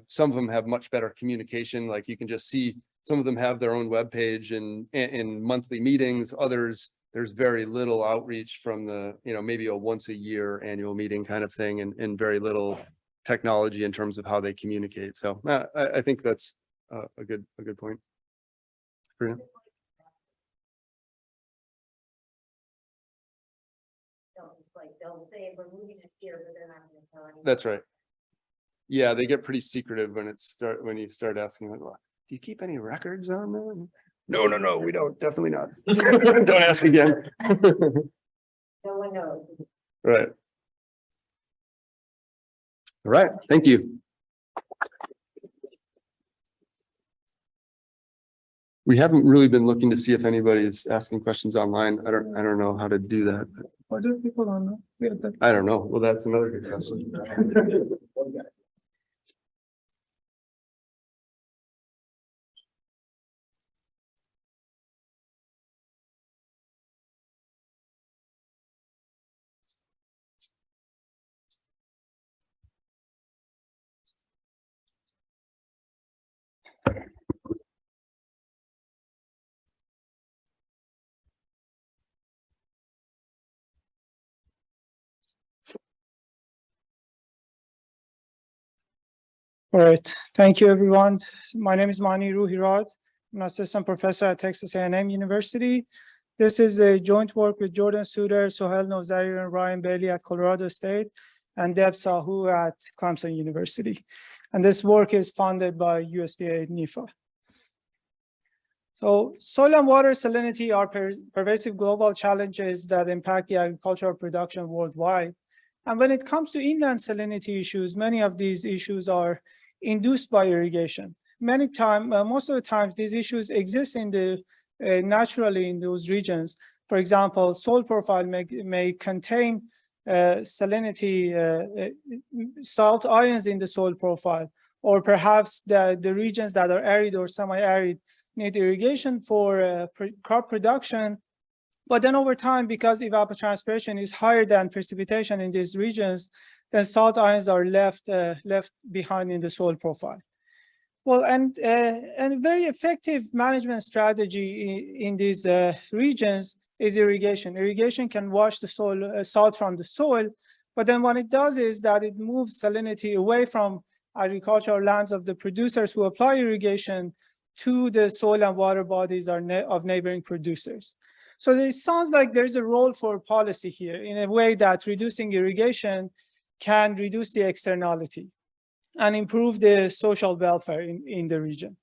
F: Some of them have much better communication. Like, you can just see some of them have their own webpage and monthly meetings. Others, there's very little outreach from maybe a once a year annual meeting kind of thing, and very little technology in terms of how they communicate. So I think that's a good point. Sabrina?
C: Like, they'll say we're moving it here, but they're not going to tell anyone.
F: That's right. Yeah, they get pretty secretive when you start asking, like, well, do you keep any records on them? No, we don't. Definitely not. Don't ask again.
C: No one knows.
F: Right. All right. Thank you. We haven't really been looking to see if anybody's asking questions online. I don't know how to do that.
A: What do people don't know?
F: I don't know. Well, that's another good question.
A: All right, thank you, everyone. My name is Mani Ruhirad. I'm an assistant professor at Texas A&M University. This is a joint work with Jordan Suter, Sohail Nozari, and Ryan Bailey at Colorado State, and Deb Sahu at Clemson University. And this work is funded by USDA NIFA. So soil and water salinity are pervasive global challenges that impact the agricultural production worldwide. And when it comes to inland salinity issues, many of these issues are induced by irrigation. Most of the time, these issues exist in the naturally in those regions. For example, soil profile may contain salinity, salt ions in the soil profile, or perhaps the regions that are arid or semi-arid need irrigation for crop production. But then over time, because evapotranspiration is higher than precipitation in these regions, then salt ions are left behind in the soil profile. Well, and a very effective management strategy in these regions is irrigation. Irrigation can wash the soil, salt from the soil, but then what it does is that it moves salinity away from agricultural lands of the producers who apply irrigation to the soil and water bodies of neighboring producers. So it sounds like there's a role for policy here in a way that reducing irrigation can reduce the externality and improve the social welfare in the region.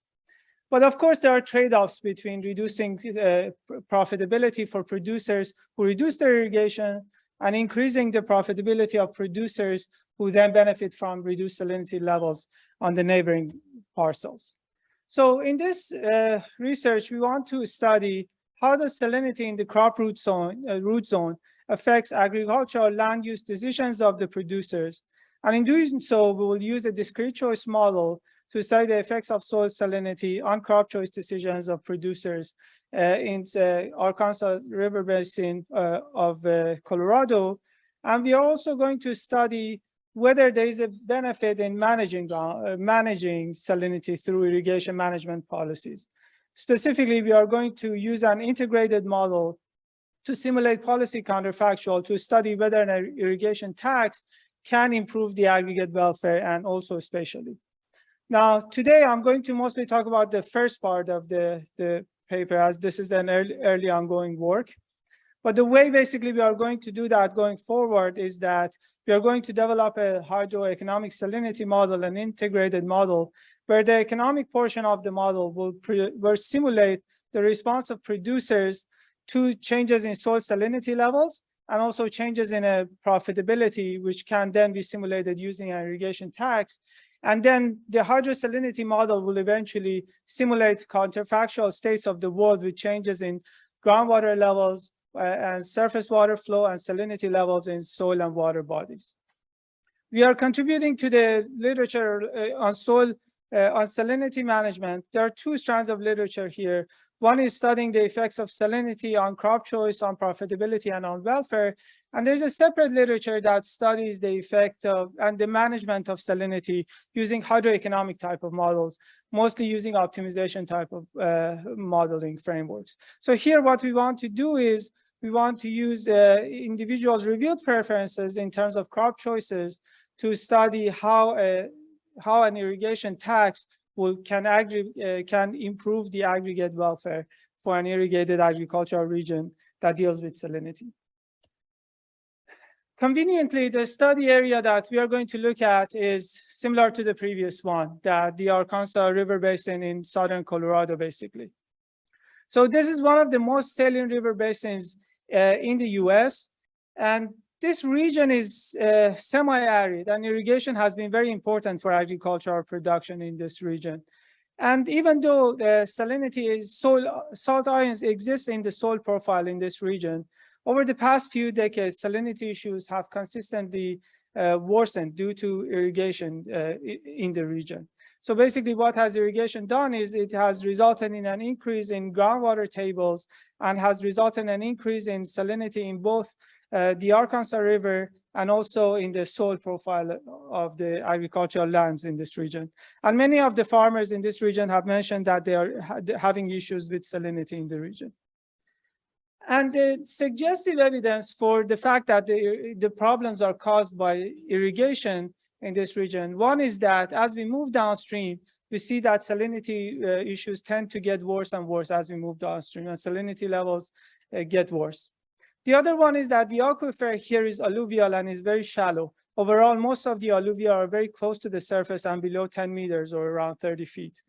A: But of course, there are trade-offs between reducing profitability for producers who reduce their irrigation and increasing the profitability of producers who then benefit from reduced salinity levels on the neighboring parcels. So in this research, we want to study how the salinity in the crop root zone affects agricultural land use decisions of the producers. And in doing so, we will use a discrete choice model to study the effects of soil salinity on crop choice decisions of producers in Arkansas River Basin of Colorado. And we are also going to study whether there is a benefit in managing salinity through irrigation management policies. Specifically, we are going to use an integrated model to simulate policy counterfactual to study whether an irrigation tax can improve the aggregate welfare and also spatially. Now, today I'm going to mostly talk about the first part of the paper, as this is an early ongoing work. But the way basically we are going to do that going forward is that we are going to develop a hydroeconomic salinity model, an integrated model, where the economic portion of the model will simulate the response of producers to changes in soil salinity levels and also changes in profitability, which can then be simulated using an irrigation tax. And then the hydrosalinity model will eventually simulate counterfactual states of the world with changes in groundwater levels and surface water flow and salinity levels in soil and water bodies. We are contributing to the literature on salinity management. There are two strands of literature here. One is studying the effects of salinity on crop choice, on profitability, and on welfare. And there's a separate literature that studies the effect of and the management of salinity using hydroeconomic type of models, mostly using optimization type of modeling frameworks. So here what we want to do is we want to use individuals' revealed preferences in terms of crop choices to study how an irrigation tax can improve the aggregate welfare for an irrigated agricultural region that deals with salinity. Conveniently, the study area that we are going to look at is similar to the previous one, that the Arkansas River Basin in southern Colorado, basically. So this is one of the most salient river basins in the US. And this region is semi-arid, and irrigation has been very important for agricultural production in this region. And even though the salinity salt ions exist in the soil profile in this region, over the past few decades, salinity issues have consistently worsened due to irrigation in the region. So basically what has irrigation done is it has resulted in an increase in groundwater tables and has resulted in an increase in salinity in both the Arkansas River and also in the soil profile of the agricultural lands in this region. And many of the farmers in this region have mentioned that they are having issues with salinity in the region. And the suggestive evidence for the fact that the problems are caused by irrigation in this region. One is that as we move downstream, we see that salinity issues tend to get worse and worse as we move downstream, and salinity levels get worse. The other one is that the aquifer here is alluvial and is very shallow. Overall, most of the alluvia are very close to the surface and below 10 meters or around 30 feet.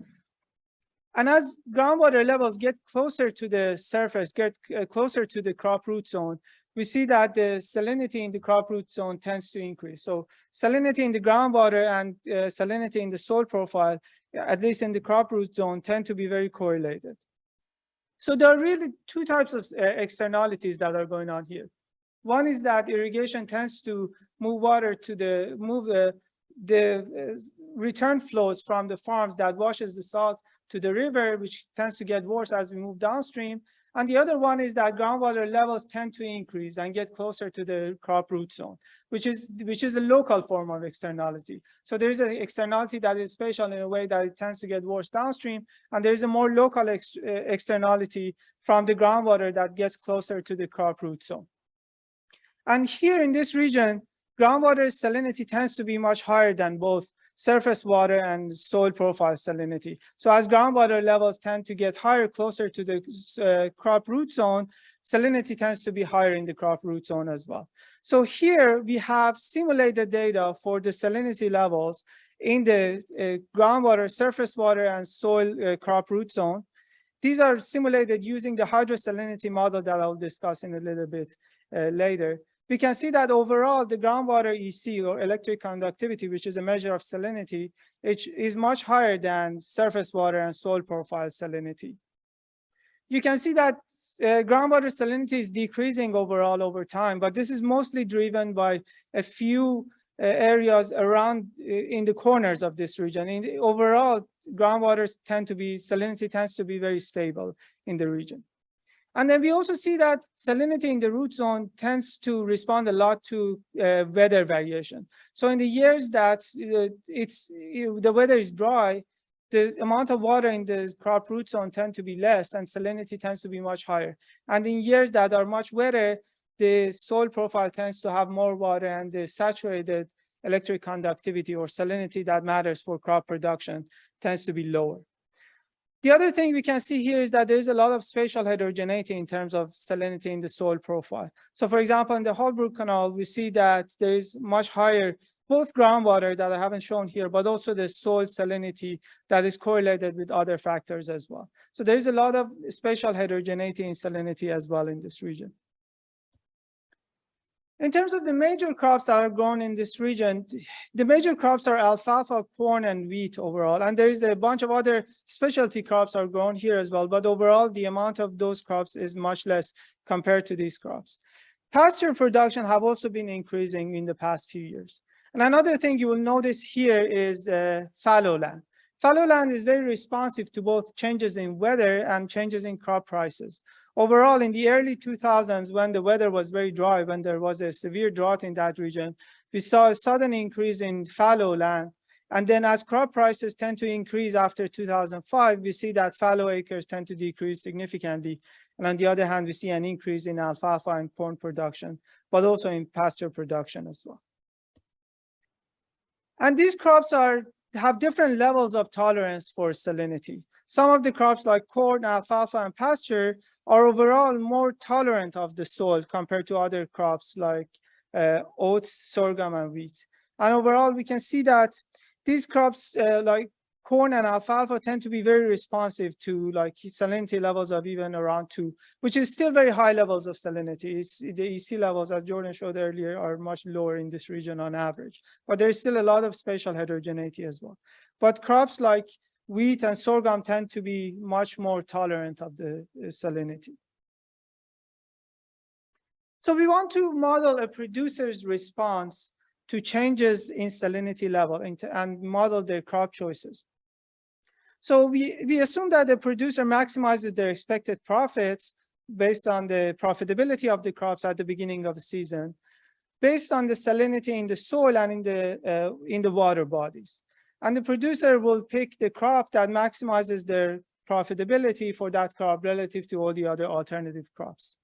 A: And as groundwater levels get closer to the surface, get closer to the crop root zone, we see that the salinity in the crop root zone tends to increase. So salinity in the groundwater and salinity in the soil profile, at least in the crop root zone, tend to be very correlated. So there are really two types of externalities that are going on here. One is that irrigation tends to move water to the return flows from the farms that washes the salt to the river, which tends to get worse as we move downstream. And the other one is that groundwater levels tend to increase and get closer to the crop root zone, which is a local form of externality. So there is an externality that is spatial in a way that it tends to get worse downstream, and there is a more local externality from the groundwater that gets closer to the crop root zone. And here in this region, groundwater salinity tends to be much higher than both surface water and soil profile salinity. So as groundwater levels tend to get higher closer to the crop root zone, salinity tends to be higher in the crop root zone as well. So here we have simulated data for the salinity levels in the groundwater, surface water, and soil crop root zone. These are simulated using the hydrosalinity model that I'll discuss in a little bit later. We can see that overall, the groundwater EC, or electric conductivity, which is a measure of salinity, it is much higher than surface water and soil profile salinity. You can see that groundwater salinity is decreasing overall over time, but this is mostly driven by a few areas around in the corners of this region. Overall, salinity tends to be very stable in the region. And then we also see that salinity in the root zone tends to respond a lot to weather variation. So in the years that the weather is dry, the amount of water in the crop root zone tend to be less, and salinity tends to be much higher. And in years that are much wetter, the soil profile tends to have more water, and the saturated electric conductivity or salinity that matters for crop production tends to be lower. The other thing we can see here is that there is a lot of spatial heterogeneity in terms of salinity in the soil profile. So for example, in the Holbrook Canal, we see that there is much higher, both groundwater that I haven't shown here, but also the soil salinity that is correlated with other factors as well. So there is a lot of spatial heterogeneity in salinity as well in this region. In terms of the major crops that are grown in this region, the major crops are alfalfa, corn, and wheat overall. And there is a bunch of other specialty crops are grown here as well. But overall, the amount of those crops is much less compared to these crops. Pasture production have also been increasing in the past few years. And another thing you will notice here is fallow land. Fallow land is very responsive to both changes in weather and changes in crop prices. Overall, in the early 2000s, when the weather was very dry, when there was a severe drought in that region, we saw a sudden increase in fallow land. And then as crop prices tend to increase after 2005, we see that fallow acres tend to decrease significantly. And on the other hand, we see an increase in alfalfa and corn production, but also in pasture production as well. And these crops have different levels of tolerance for salinity. Some of the crops like corn, alfalfa, and pasture are overall more tolerant of the soil compared to other crops like oats, sorghum, and wheat. And overall, we can see that these crops like corn and alfalfa tend to be very responsive to like salinity levels of even around 2, which is still very high levels of salinity. The EC levels, as Jordan showed earlier, are much lower in this region on average, but there is still a lot of spatial heterogeneity as well. But crops like wheat and sorghum tend to be much more tolerant of the salinity. So we want to model a producer's response to changes in salinity level and model their crop choices. So we assume that the producer maximizes their expected profits based on the profitability of the crops at the beginning of the season, based on the salinity in the soil and in the water bodies. And the producer will pick the crop that maximizes their profitability for that crop relative to all the other alternative crops.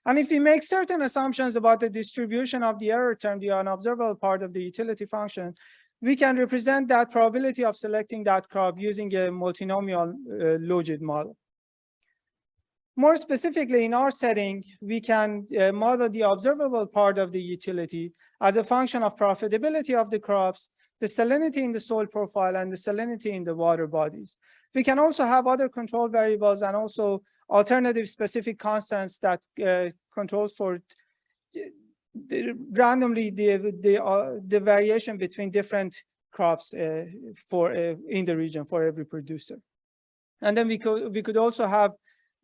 A: And if we make certain assumptions about the distribution of the error term, the unobservable part of the utility function, we can represent that probability of selecting that crop using a multinomial logit model. More specifically, in our setting, we can model the observable part of the utility as a function of profitability of the crops, the salinity in the soil profile, and the salinity in the water bodies. We can also have other control variables and also alternative specific constants that controls for randomly the variation between different crops in the region for every producer. And then we could also have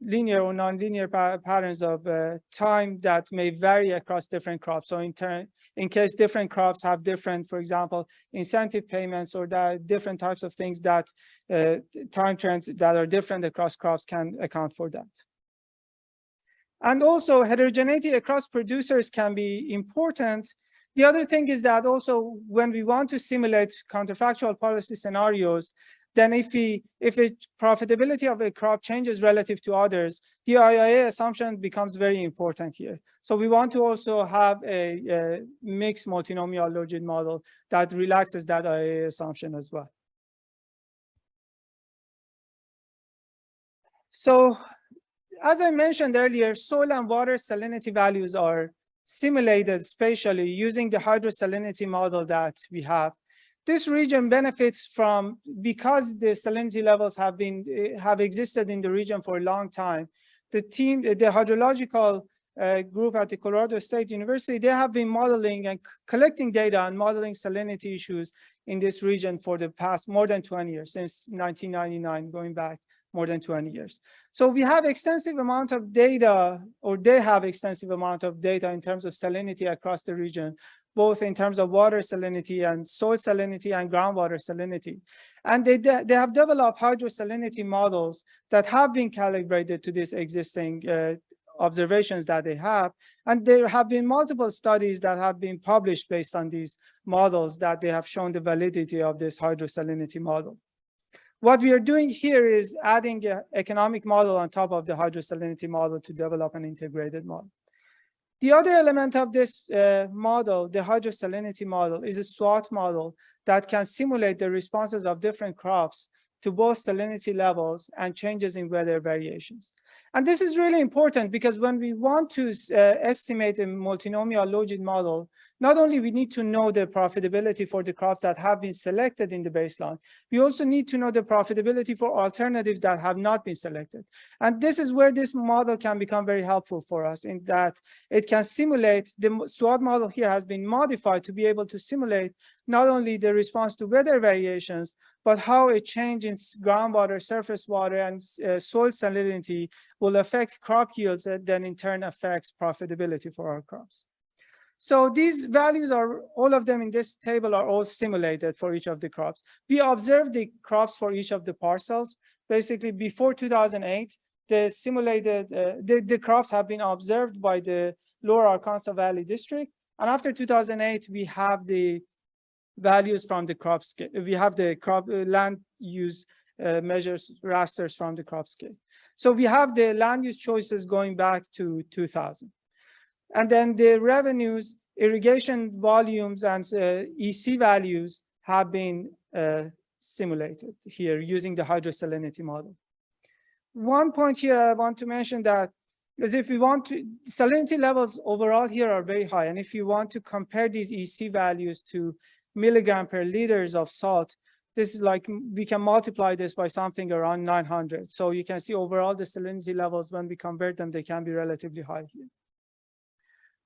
A: linear or nonlinear patterns of time that may vary across different crops. So in case different crops have different, for example, incentive payments or different types of things that time trends that are different across crops can account for that. And also heterogeneity across producers can be important. The other thing is that also when we want to simulate counterfactual policy scenarios, then if the profitability of a crop changes relative to others, the AAEA assumption becomes very important here. So we want to also have a mixed multinomial logit model that relaxes that AAEA assumption as well. So as I mentioned earlier, soil and water salinity values are simulated spatially using the hydrosalinity model that we have. This region benefits from, because the salinity levels have existed in the region for a long time, the hydrological group at the Colorado State University, they have been modeling and collecting data and modeling salinity issues in this region for the past more than 20 years, since 1999, going back more than 20 years. So we have extensive amount of data, or they have extensive amount of data in terms of salinity across the region, both in terms of water salinity and soil salinity and groundwater salinity. And they have developed hydrosalinity models that have been calibrated to these existing observations that they have. And there have been multiple studies that have been published based on these models that they have shown the validity of this hydrosalinity model. What we are doing here is adding an economic model on top of the hydrosalinity model to develop an integrated model. The other element of this model, the hydrosalinity model, is a SWOT model that can simulate the responses of different crops to both salinity levels and changes in weather variations. And this is really important because when we want to estimate a multinomial logit model, not only we need to know the profitability for the crops that have been selected in the baseline, we also need to know the profitability for alternatives that have not been selected. And this is where this model can become very helpful for us, in that it can simulate, the SWOT model here has been modified to be able to simulate not only the response to weather variations, but how a change in groundwater, surface water, and soil salinity will affect crop yields that then in turn affects profitability for our crops. So these values are, all of them in this table are all simulated for each of the crops. We observed the crops for each of the parcels. Basically, before 2008, the simulated, the crops have been observed by the Lower Arkansas Valley District. And after 2008, we have the values from the crop scale. We have the crop land use measures rasters from the crop scale. So we have the land use choices going back to 2000. And then the revenues, irrigation volumes, and EC values have been simulated here using the hydrosalinity model. One point here I want to mention that is if we want to, salinity levels overall here are very high. And if you want to compare these EC values to milligram per liters of salt, this is like, we can multiply this by something around 900. So you can see overall the salinity levels, when we convert them, they can be relatively high here.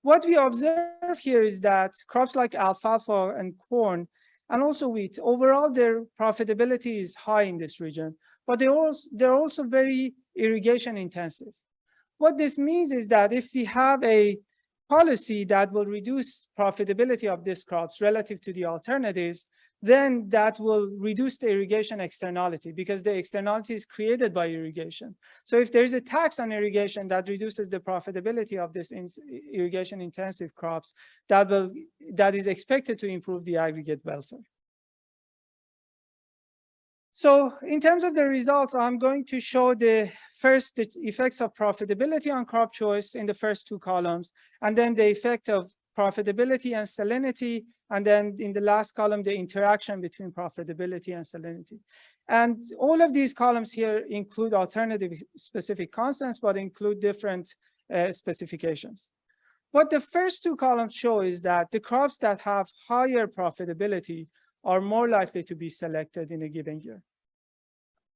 A: What we observe here is that crops like alfalfa and corn, and also wheat, overall their profitability is high in this region, but they're also very irrigation intensive. What this means is that if we have a policy that will reduce profitability of these crops relative to the alternatives, then that will reduce the irrigation externality, because the externality is created by irrigation. So if there's a tax on irrigation that reduces the profitability of this irrigation intensive crops, that is expected to improve the aggregate welfare. So in terms of the results, I'm going to show the effects of profitability on crop choice in the first two columns, and then the effect of profitability and salinity, and then in the last column, the interaction between profitability and salinity. And all of these columns here include alternative specific constants, but include different specifications. What the first two columns show is that the crops that have higher profitability are more likely to be selected in a given year.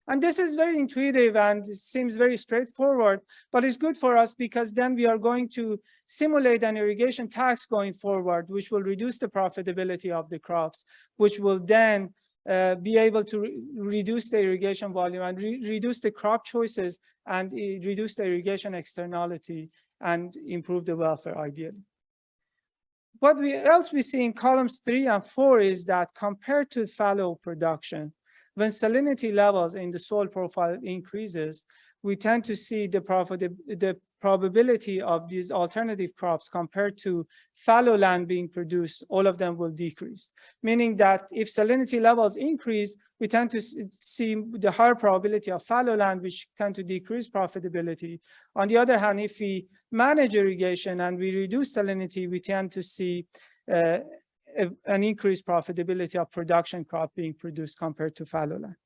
A: And this is very intuitive and seems very straightforward, but it's good for us because then we are going to simulate an irrigation tax going forward, which will reduce the profitability of the crops, which will then be able to reduce the irrigation volume and reduce the crop choices and reduce the irrigation externality and improve the welfare ideally. What else we see in columns 3 and 4 is that compared to fallow production, when salinity levels in the soil profile increases, we tend to see the probability of these alternative crops compared to fallow land being produced, all of them will decrease. Meaning that if salinity levels increase, we tend to see the higher probability of fallow land, which tend to decrease profitability. On the other hand, if we manage irrigation and we reduce salinity, we tend to see an increased profitability of production crop being produced compared to fallow land.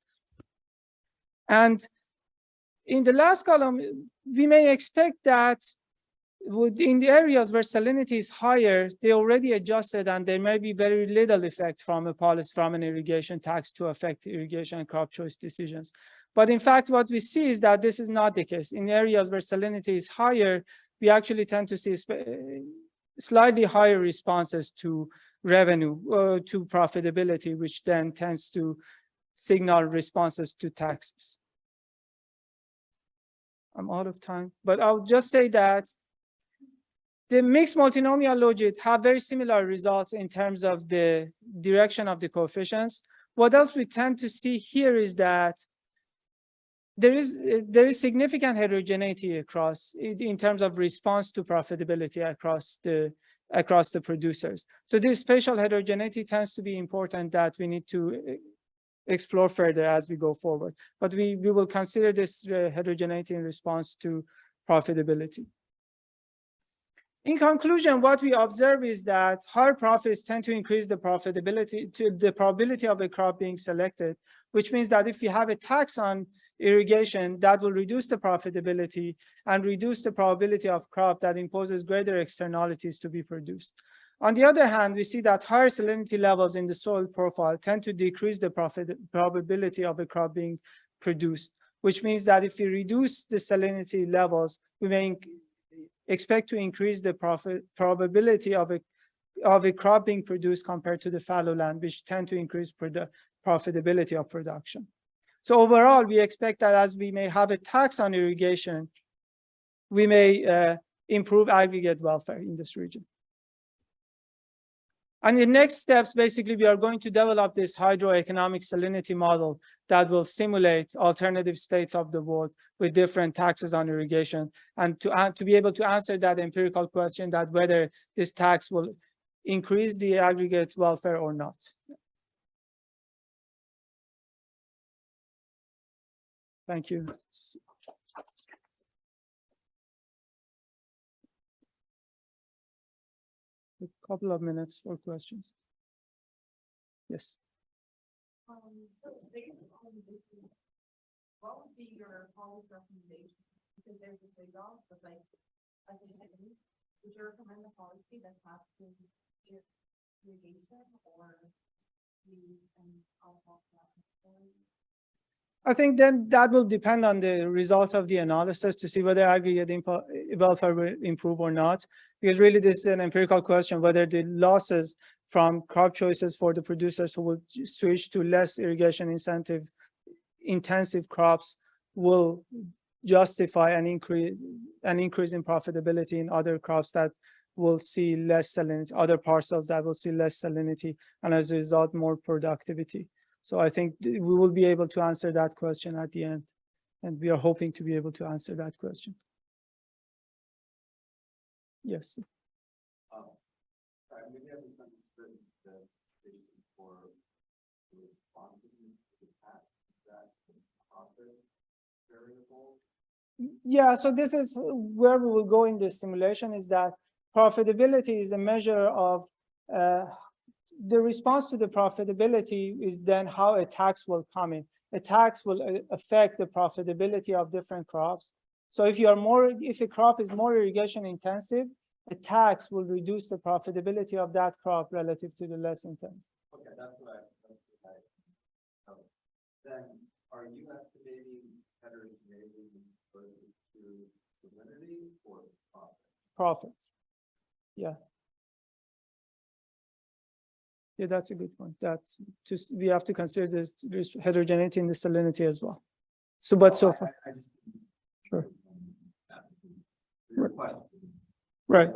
A: And in the last column, we may expect that in the areas where salinity is higher, they already adjusted and there may be very little effect from a policy, from an irrigation tax to affect irrigation and crop choice decisions. But in fact, what we see is that this is not the case. In areas where salinity is higher, we actually tend to see slightly higher responses to revenue, to profitability, which then tends to signal responses to taxes. I'm out of time, but I'll just say that the mixed multinomial logit have very similar results in terms of the direction of the coefficients. What else we tend to see here is that there is significant heterogeneity across in terms of response to profitability across the producers. So this spatial heterogeneity tends to be important that we need to explore further as we go forward. But we will consider this heterogeneity in response to profitability. In conclusion, what we observe is that higher profits tend to increase the profitability, to the probability of a crop being selected, which means that if you have a tax on irrigation, that will reduce the profitability and reduce the probability of crop that imposes greater externalities to be produced. On the other hand, we see that higher salinity levels in the soil profile tend to decrease the probability of a crop being produced, which means that if we reduce the salinity levels, we may expect to increase the probability of a crop being produced compared to the fallow land, which tend to increase profitability of production. So overall, we expect that as we may have a tax on irrigation, we may improve aggregate welfare in this region. And the next steps, basically, we are going to develop this hydroeconomic salinity model that will simulate alternative states of the world with different taxes on irrigation, and to be able to answer that empirical question that whether this tax will increase the aggregate welfare or not. Thank you. A couple of minutes for questions. Yes.
C: So based on this, what would be your policy recommendation? Because there's a trade-off, but like, I think, would you recommend a policy that has to do irrigation or use and alcohol?
A: I think then that will depend on the result of the analysis to see whether aggregate welfare will improve or not. Because really this is an empirical question, whether the losses from crop choices for the producers who will switch to less irrigation intensive crops will justify an increase in profitability in other crops that will see less salinity, other parcels that will see less salinity, and as a result, more productivity. So I think we will be able to answer that question at the end, and we are hoping to be able to answer that question. Yes.
E: Maybe I misunderstood the reason for responding to the tax.
A: Yeah, so this is where we will go in this simulation, is that profitability is a measure of the response to the profitability is then how a tax will come in. A tax will affect the profitability of different crops. So if a crop is more irrigation intensive, a tax will reduce the profitability of that crop relative to the less intensive.
E: Okay, that's what I. Then, are you estimating heterogeneity versus to salinity or profit?
A: Profits. Yeah. Yeah, that's a good point. That's just, we have to consider this heterogeneity in the salinity as well. So, but so far.
E: I just.
A: Sure.
E: Your question.
A: Right.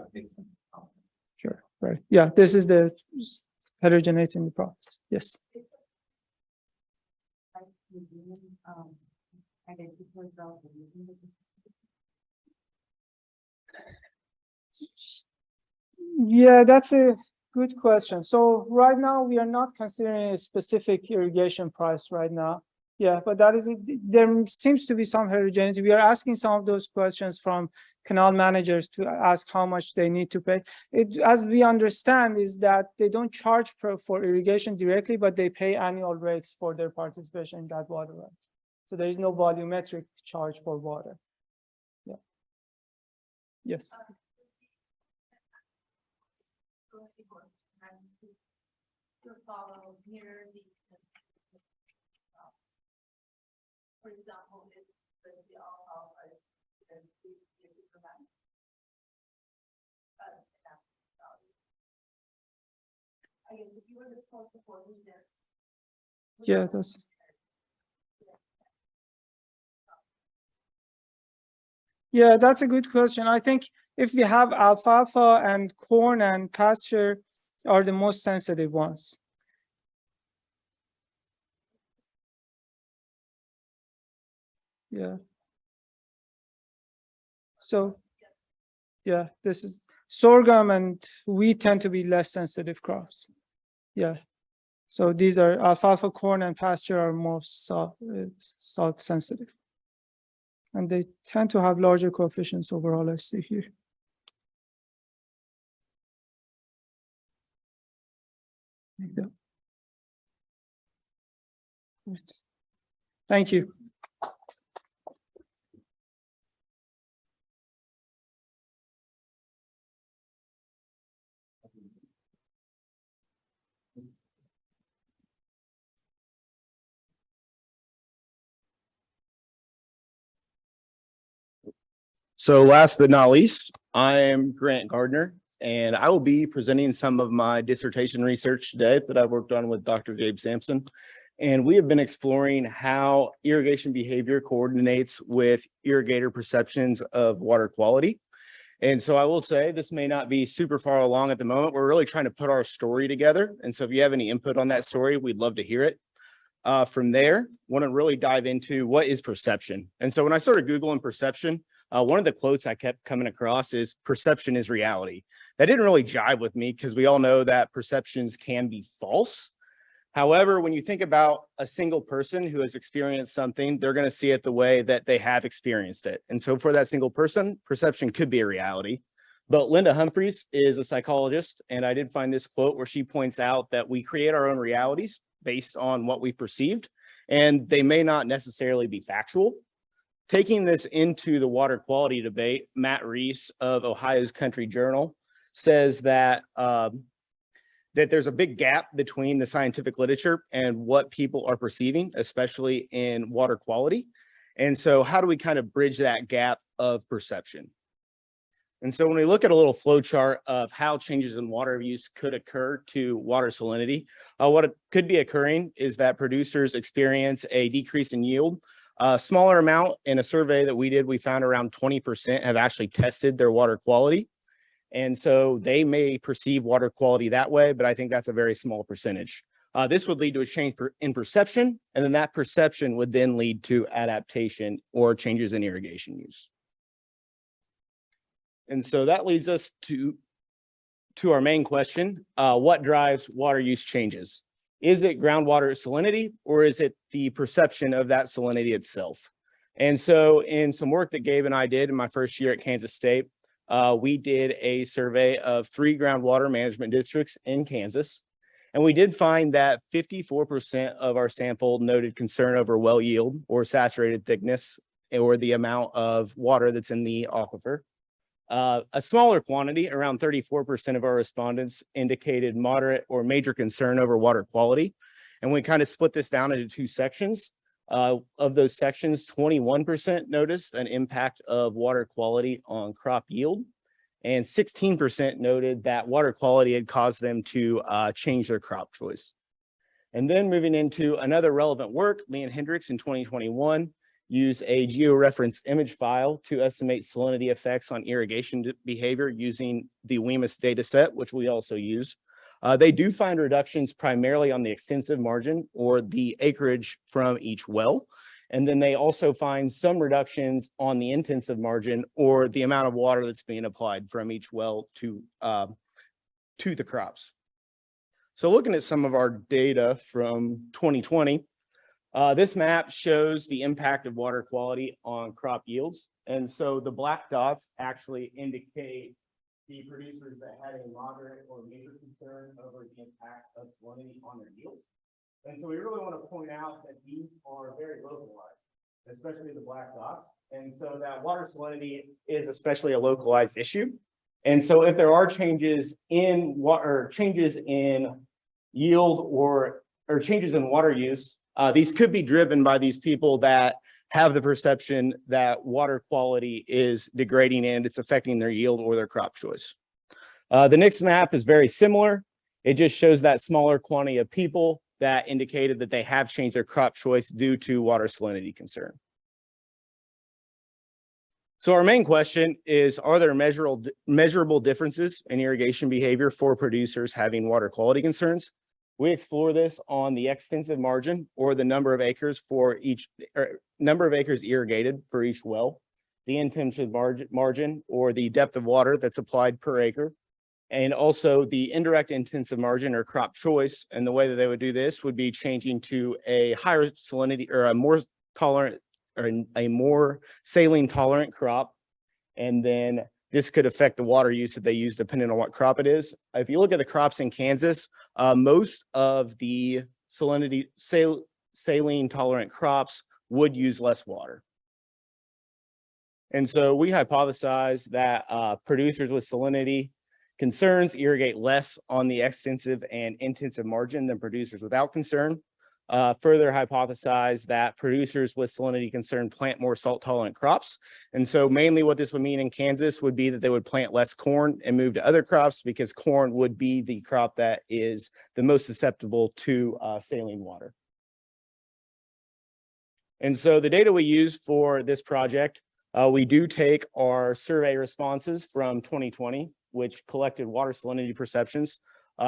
A: Sure. Right. Yeah, this is the heterogeneity in the profits. Yes. Yeah, that's a good question. So right now we are not considering a specific irrigation price right now. Yeah, but that is, there seems to be some heterogeneity. We are asking some of those questions from canal managers to ask how much they need to pay. As we understand, is that they don't charge for irrigation directly, but they pay annual rates for their participation in that water rights. So there is no volumetric charge for water. Yeah. Yes.
C: Follow near the. For example, if the alfalfa is I guess if you were to solve the formula there.
A: Yeah, that's. Yeah, that's a good question. I think if we have alfalfa and corn and pasture are the most sensitive ones. Yeah. So, yeah, this is sorghum and wheat tend to be less sensitive crops. Yeah. So these are alfalfa, corn, and pasture are most salt sensitive. And they tend to have larger coefficients overall, I see here. Yeah. Right. Thank you.
G: So last but not least, I am Grant Gardner, and I will be presenting some of my dissertation research today that I worked on with Dr. Gabe Sampson. And we have been exploring how irrigation behavior coordinates with irrigator perceptions of water quality. And so I will say this may not be super far along at the moment. We're really trying to put our story together. And so if you have any input on that story, we'd love to hear it. From there, want to really dive into what is perception. And so when I started Googling perception, one of the quotes I kept coming across is perception is reality. That didn't really jive with me because we all know that perceptions can be false. However, when you think about a single person who has experienced something, they're going to see it the way that they have experienced it. And so for that single person, perception could be a reality. But Linda Humphreys is a psychologist, and I did find this quote where she points out that we create our own realities based on what we perceived, and they may not necessarily be factual. Taking this into the water quality debate, Matt Reese of Ohio's Country Journal says that that there's a big gap between the scientific literature and what people are perceiving, especially in water quality. And so how do we kind of bridge that gap of perception? And so when we look at a little flow chart of how changes in water use could occur to water salinity, what could be occurring is that producers experience a decrease in yield. A smaller amount. In a survey that we did, we found around 20% have actually tested their water quality. And so they may perceive water quality that way, but I think that's a very small percentage. This would lead to a change in perception, and then that perception would then lead to adaptation or changes in irrigation use. And so that leads us to our main question, what drives water use changes? Is it groundwater salinity, or is it the perception of that salinity itself? And so in some work that Gabe and I did in my first year at Kansas State, we did a survey of 3 groundwater management districts in Kansas. And we did find that 54% of our sample noted concern over well yield or saturated thickness or the amount of water that's in the aquifer. A smaller quantity, around 34% of our respondents, indicated moderate or major concern over water quality. And we kind of split this down into 2 sections. Of those sections, 21% noticed an impact of water quality on crop yield, and 16% noted that water quality had caused them to change their crop choice. And then moving into another relevant work, Lee and Hendricks in 2021 used a georeference image file to estimate salinity effects on irrigation behavior using the WEMIS data set, which we also use. They do find reductions primarily on the extensive margin or the acreage from each well. And then they also find some reductions on the intensive margin or the amount of water that's being applied from each well to the crops. So looking at some of our data from 2020, this map shows the impact of water quality on crop yields. And so the black dots actually indicate the producers that had a moderate or major concern over the impact of salinity on their yields. And so we really want to point out that these are very localized, especially the black dots. And so that water salinity is especially a localized issue. And so if there are changes in water, changes in yield or changes in water use, these could be driven by these people that have the perception that water quality is degrading and it's affecting their yield or their crop choice. The next map is very similar. It just shows that smaller quantity of people that indicated that they have changed their crop choice due to water salinity concern. So our main question is, are there measurable differences in irrigation behavior for producers having water quality concerns? We explore this on the extensive margin or the number of acres for each number of acres irrigated for each well, the intensive margin or the depth of water that's applied per acre, and also the indirect intensive margin or crop choice. And the way that they would do this would be changing to a higher salinity or a more tolerant or a more saline tolerant crop. And then this could affect the water use that they use depending on what crop it is. If you look at the crops in Kansas, most of the saline tolerant crops would use less water. And so we hypothesize that producers with salinity concerns irrigate less on the extensive and intensive margin than producers without concern. Further hypothesize that producers with salinity concern plant more salt tolerant crops. And so mainly what this would mean in Kansas would be that they would plant less corn and move to other crops because corn would be the crop that is the most susceptible to saline water. And so the data we use for this project, we do take our survey responses from 2020, which collected water salinity perceptions.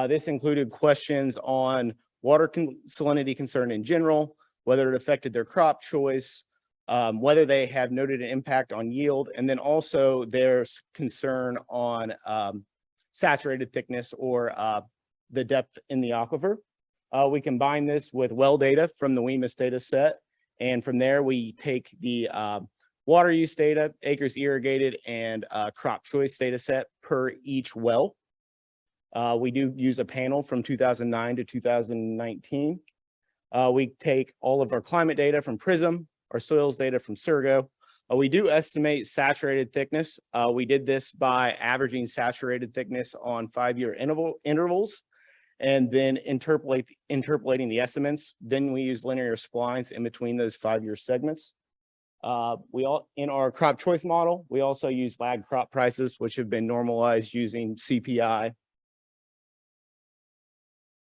G: This included questions on water salinity concern in general, whether it affected their crop choice, whether they have noted an impact on yield, and then also their concern on saturated thickness or the depth in the aquifer. We combine this with well data from the WEMIS data set, and from there we take the water use data, acres irrigated, and crop choice data set per each well. We do use a panel from 2009 to 2019. We take all of our climate data from PRISM, our soils data from Surgo. We do estimate saturated thickness. We did this by averaging saturated thickness on 5-year intervals and then interpolating the estimates. Then we use linear splines in between those 5-year segments. In our crop choice model, we also use lag crop prices, which have been normalized using CPI.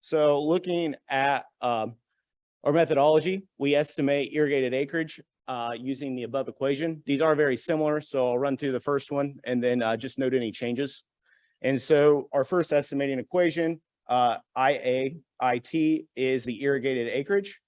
G: So looking at our methodology, we estimate irrigated acreage using the above equation. These are very similar, so I'll run through the first one and then just note any changes. And so our first estimating equation, IAIT, is the irrigated acreage.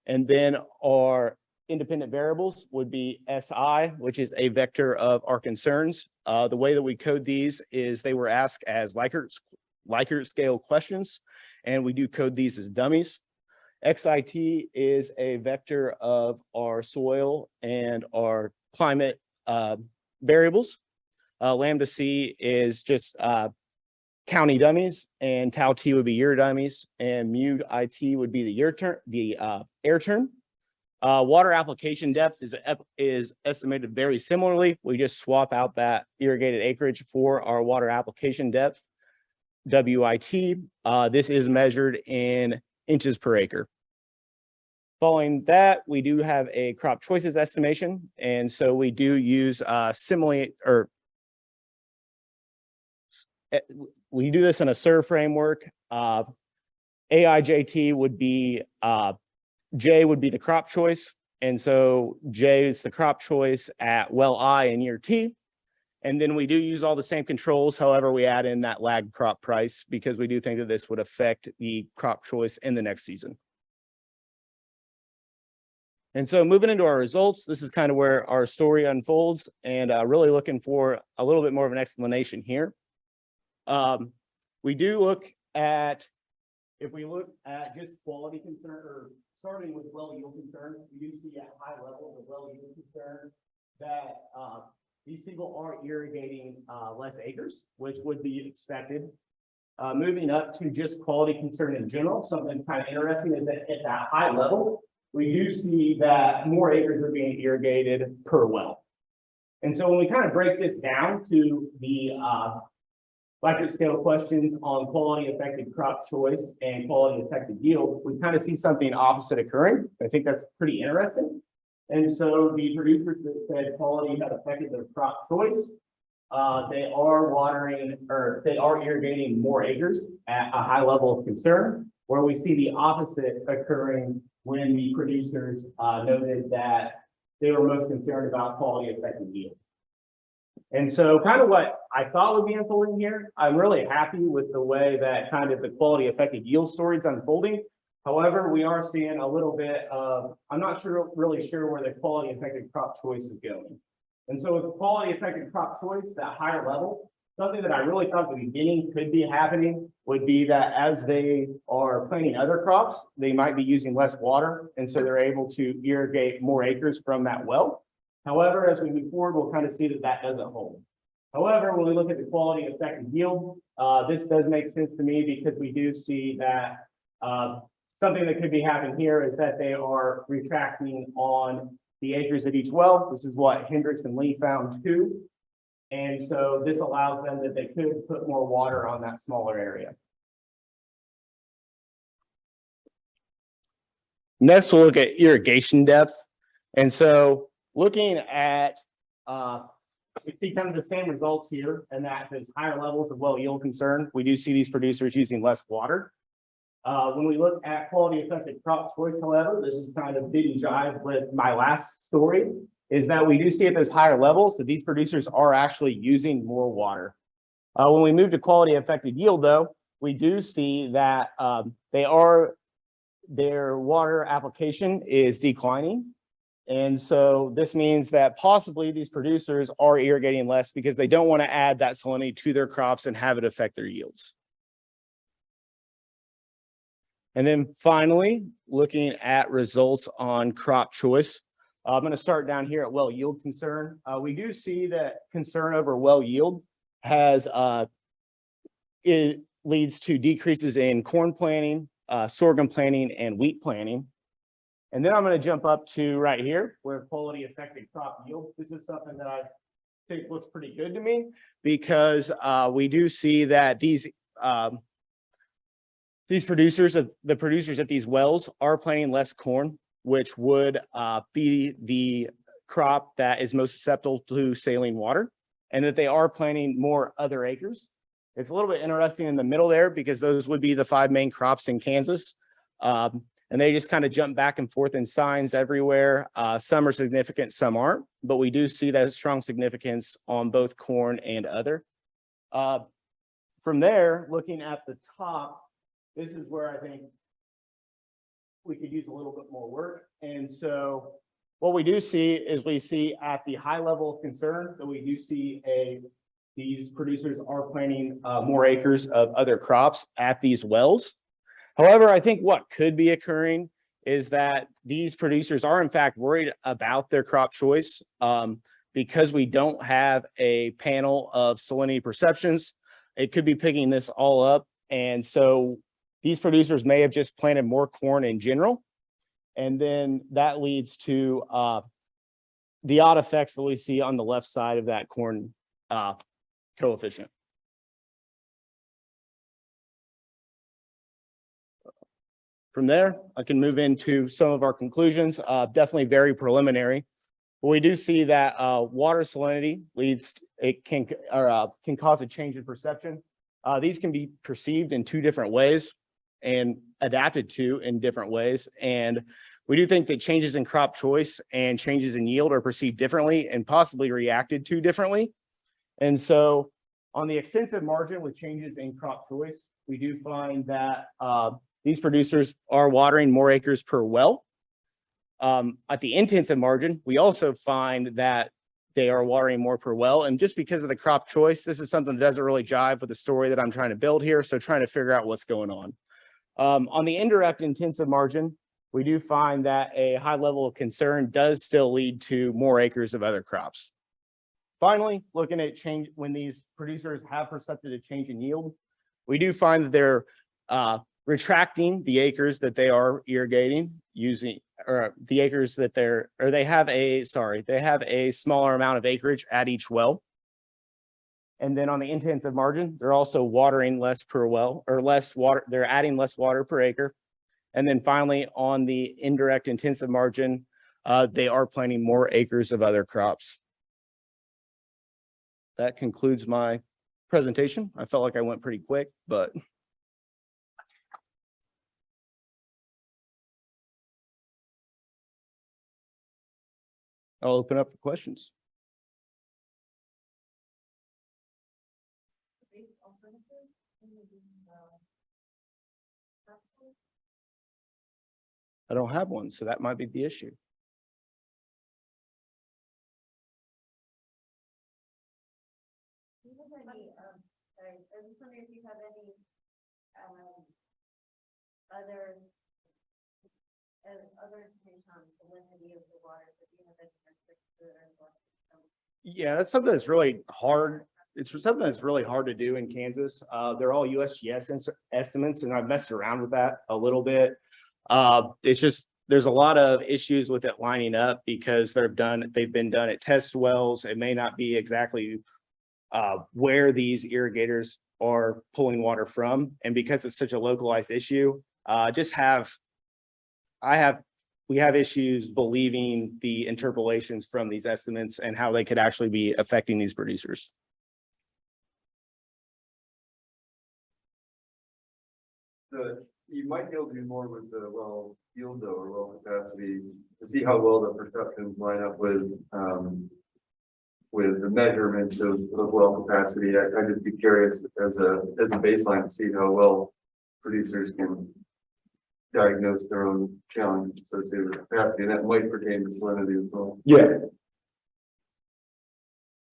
G: And then our independent variables would be SI, which is a vector of our concerns. The way that we code these is they were asked as Likert scale questions, and we do code these as dummies. XIT is a vector of our soil and our climate variables. Lambda C is just county dummies, and tau T would be year dummies, and mu IT would be the year term, the air term. Water application depth is estimated very similarly. We just swap out that irrigated acreage for our water application depth, WIT. This is measured in inches per acre. Following that, we do have a crop choices estimation, and so we do use we do this in a SIR framework. AIJT would be J would be the crop choice. And so J is the crop choice at well I and year T. And then we do use all the same controls. However, we add in that lag crop price because we do think that this would affect the crop choice in the next season. And so moving into our results, this is kind of where our story unfolds, and really looking for a little bit more of an explanation here. We do look at, if we look at just quality concern, or starting with well yield concern, we do see at high levels of well yield concern that these people are irrigating less acres, which would be expected. Moving up to just quality concern in general, something that's kind of interesting is that at that high level, we do see that more acres are being irrigated per well. And so when we kind of break this down to the Likert scale questions on quality affected crop choice and quality affected yield, we kind of see something opposite occurring. I think that's pretty interesting. And so the producers that said quality had affected their crop choice, they are watering, or they are irrigating more acres at a high level of concern, where we see the opposite occurring when the producers noted that they were most concerned about quality affected yield. And so kind of what I thought would be unfolding here, I'm really happy with the way that kind of the quality affected yield story is unfolding. However, we are seeing a little bit of, I'm not really sure where the quality affected crop choice is going. And so with the quality affected crop choice, that higher level, something that I really thought at the beginning could be happening would be that as they are planting other crops, they might be using less water. And so they're able to irrigate more acres from that well. However, as we move forward, we'll kind of see that that doesn't hold. However, when we look at the quality affected yield, this does make sense to me because we do see that something that could be happening here is that they are retracting on the acres at each well. This is what Hendricks and Lee found too. And so this allows them that they could put more water on that smaller area. Next, we'll look at irrigation depth. And so looking at, we see kind of the same results here, and that there's higher levels of well yield concern. We do see these producers using less water. When we look at quality affected crop choice, however, this is kind of didn't jive with my last story, is that we do see at those higher levels that these producers are actually using more water. When we move to quality affected yield, though, we do see that their water application is declining. And so this means that possibly these producers are irrigating less because they don't want to add that salinity to their crops and have it affect their yields. And then finally, looking at results on crop choice, I'm going to start down here at well yield concern. We do see that concern over well yield has it leads to decreases in corn planting, sorghum planting, and wheat planting. And then I'm going to jump up to right here where quality affected crop yield. This is something that I think looks pretty good to me because we do see that these producers, the producers at these wells, are planting less corn, which would be the crop that is most susceptible to saline water, and that they are planting more other acres. It's a little bit interesting in the middle there because those would be the 5 main crops in Kansas. And they just kind of jump back and forth in signs everywhere. Some are significant, some aren't, but we do see that strong significance on both corn and other. From there, looking at the top, this is where I think we could use a little bit more work. And so what we do see is we see at the high level of concern that we do see these producers are planting more acres of other crops at these wells. However, I think what could be occurring is that these producers are in fact worried about their crop choice because we don't have a panel of salinity perceptions. It could be picking this all up. And so these producers may have just planted more corn in general. And then that leads to the odd effects that we see on the left side of that corn coefficient. From there, I can move into some of our conclusions, definitely very preliminary. But we do see that water salinity can cause a change in perception. These can be perceived in two different ways and adapted to in different ways. And we do think that changes in crop choice and changes in yield are perceived differently and possibly reacted to differently. And so on the extensive margin with changes in crop choice, we do find that these producers are watering more acres per well. At the intensive margin, we also find that they are watering more per well. And just because of the crop choice, this is something that doesn't really jive with the story that I'm trying to build here. So trying to figure out what's going on. On the indirect intensive margin, we do find that a high level of concern does still lead to more acres of other crops. Finally, looking at change when these producers have percepted a change in yield, we do find that they're retracting the acres that they are irrigating using, or the acres that they have a smaller amount of acreage at each well. And then on the intensive margin, they're also watering less per well, or less water, they're adding less water per acre. And then finally, on the indirect intensive margin, they are planting more acres of other crops. That concludes my presentation. I felt like I went pretty quick, but I'll open up for questions. I don't have one, so that might be the issue.
C: I was wondering if you have any other information on salinity of the water, but you have any metrics to it?
G: Yeah, that's something that's really hard. It's something that's really hard to do in Kansas. They're all USGS estimates, and I've messed around with that a little bit. It's just there's a lot of issues with it lining up because they've been done at test wells. It may not be exactly where these irrigators are pulling water from, and because it's such a localized issue, we have issues believing the interpolations from these estimates and how they could actually be affecting these producers.
F: You might be able to do more with the well yield though, or well capacity, to see how well the perceptions line up with the measurements of well capacity. I'd just be curious as a baseline to see how well producers can diagnose their own challenge associated with capacity, and that might pertain to salinity as well.
G: Yeah.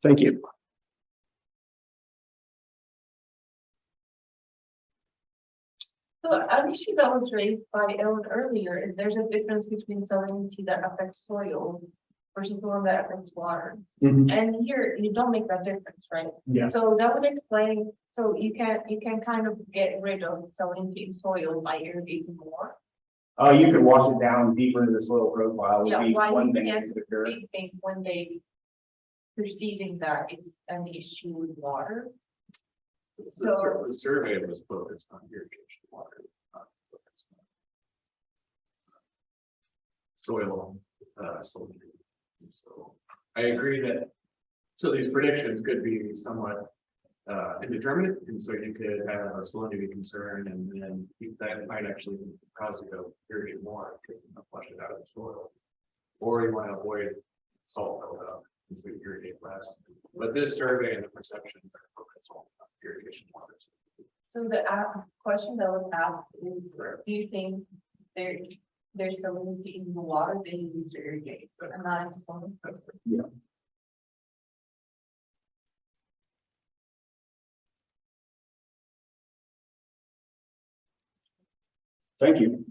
G: Thank you.
C: So an issue that was raised by Ellen earlier is there's a difference between salinity that affects soil versus the one that affects water. And here you don't make that difference, right?
G: Yeah.
C: So that would explain, so you can kind of get rid of salinity in soil by irrigating more.
G: You could wash it down deeper into the soil profile.
C: Yeah, why
G: One
C: do
G: thing
C: you
G: that
C: get
G: could occur.
C: big thing when they perceiving that it's an issue with water? So
E: The survey was focused on irrigation water, not focused on soil salinity. So I agree that, so these predictions could be somewhat indeterminate, and so you could have a salinity concern, and then that might actually cause you to irrigate more, because you flush it out of the soil. Or you want to avoid salt buildup, and so you irrigate less. But this survey and the perceptions are focused on irrigation water.
C: So the question that was asked is, do you think there's salinity in the water that you use to irrigate, but not in the soil?
G: Yeah.
H: Thank you.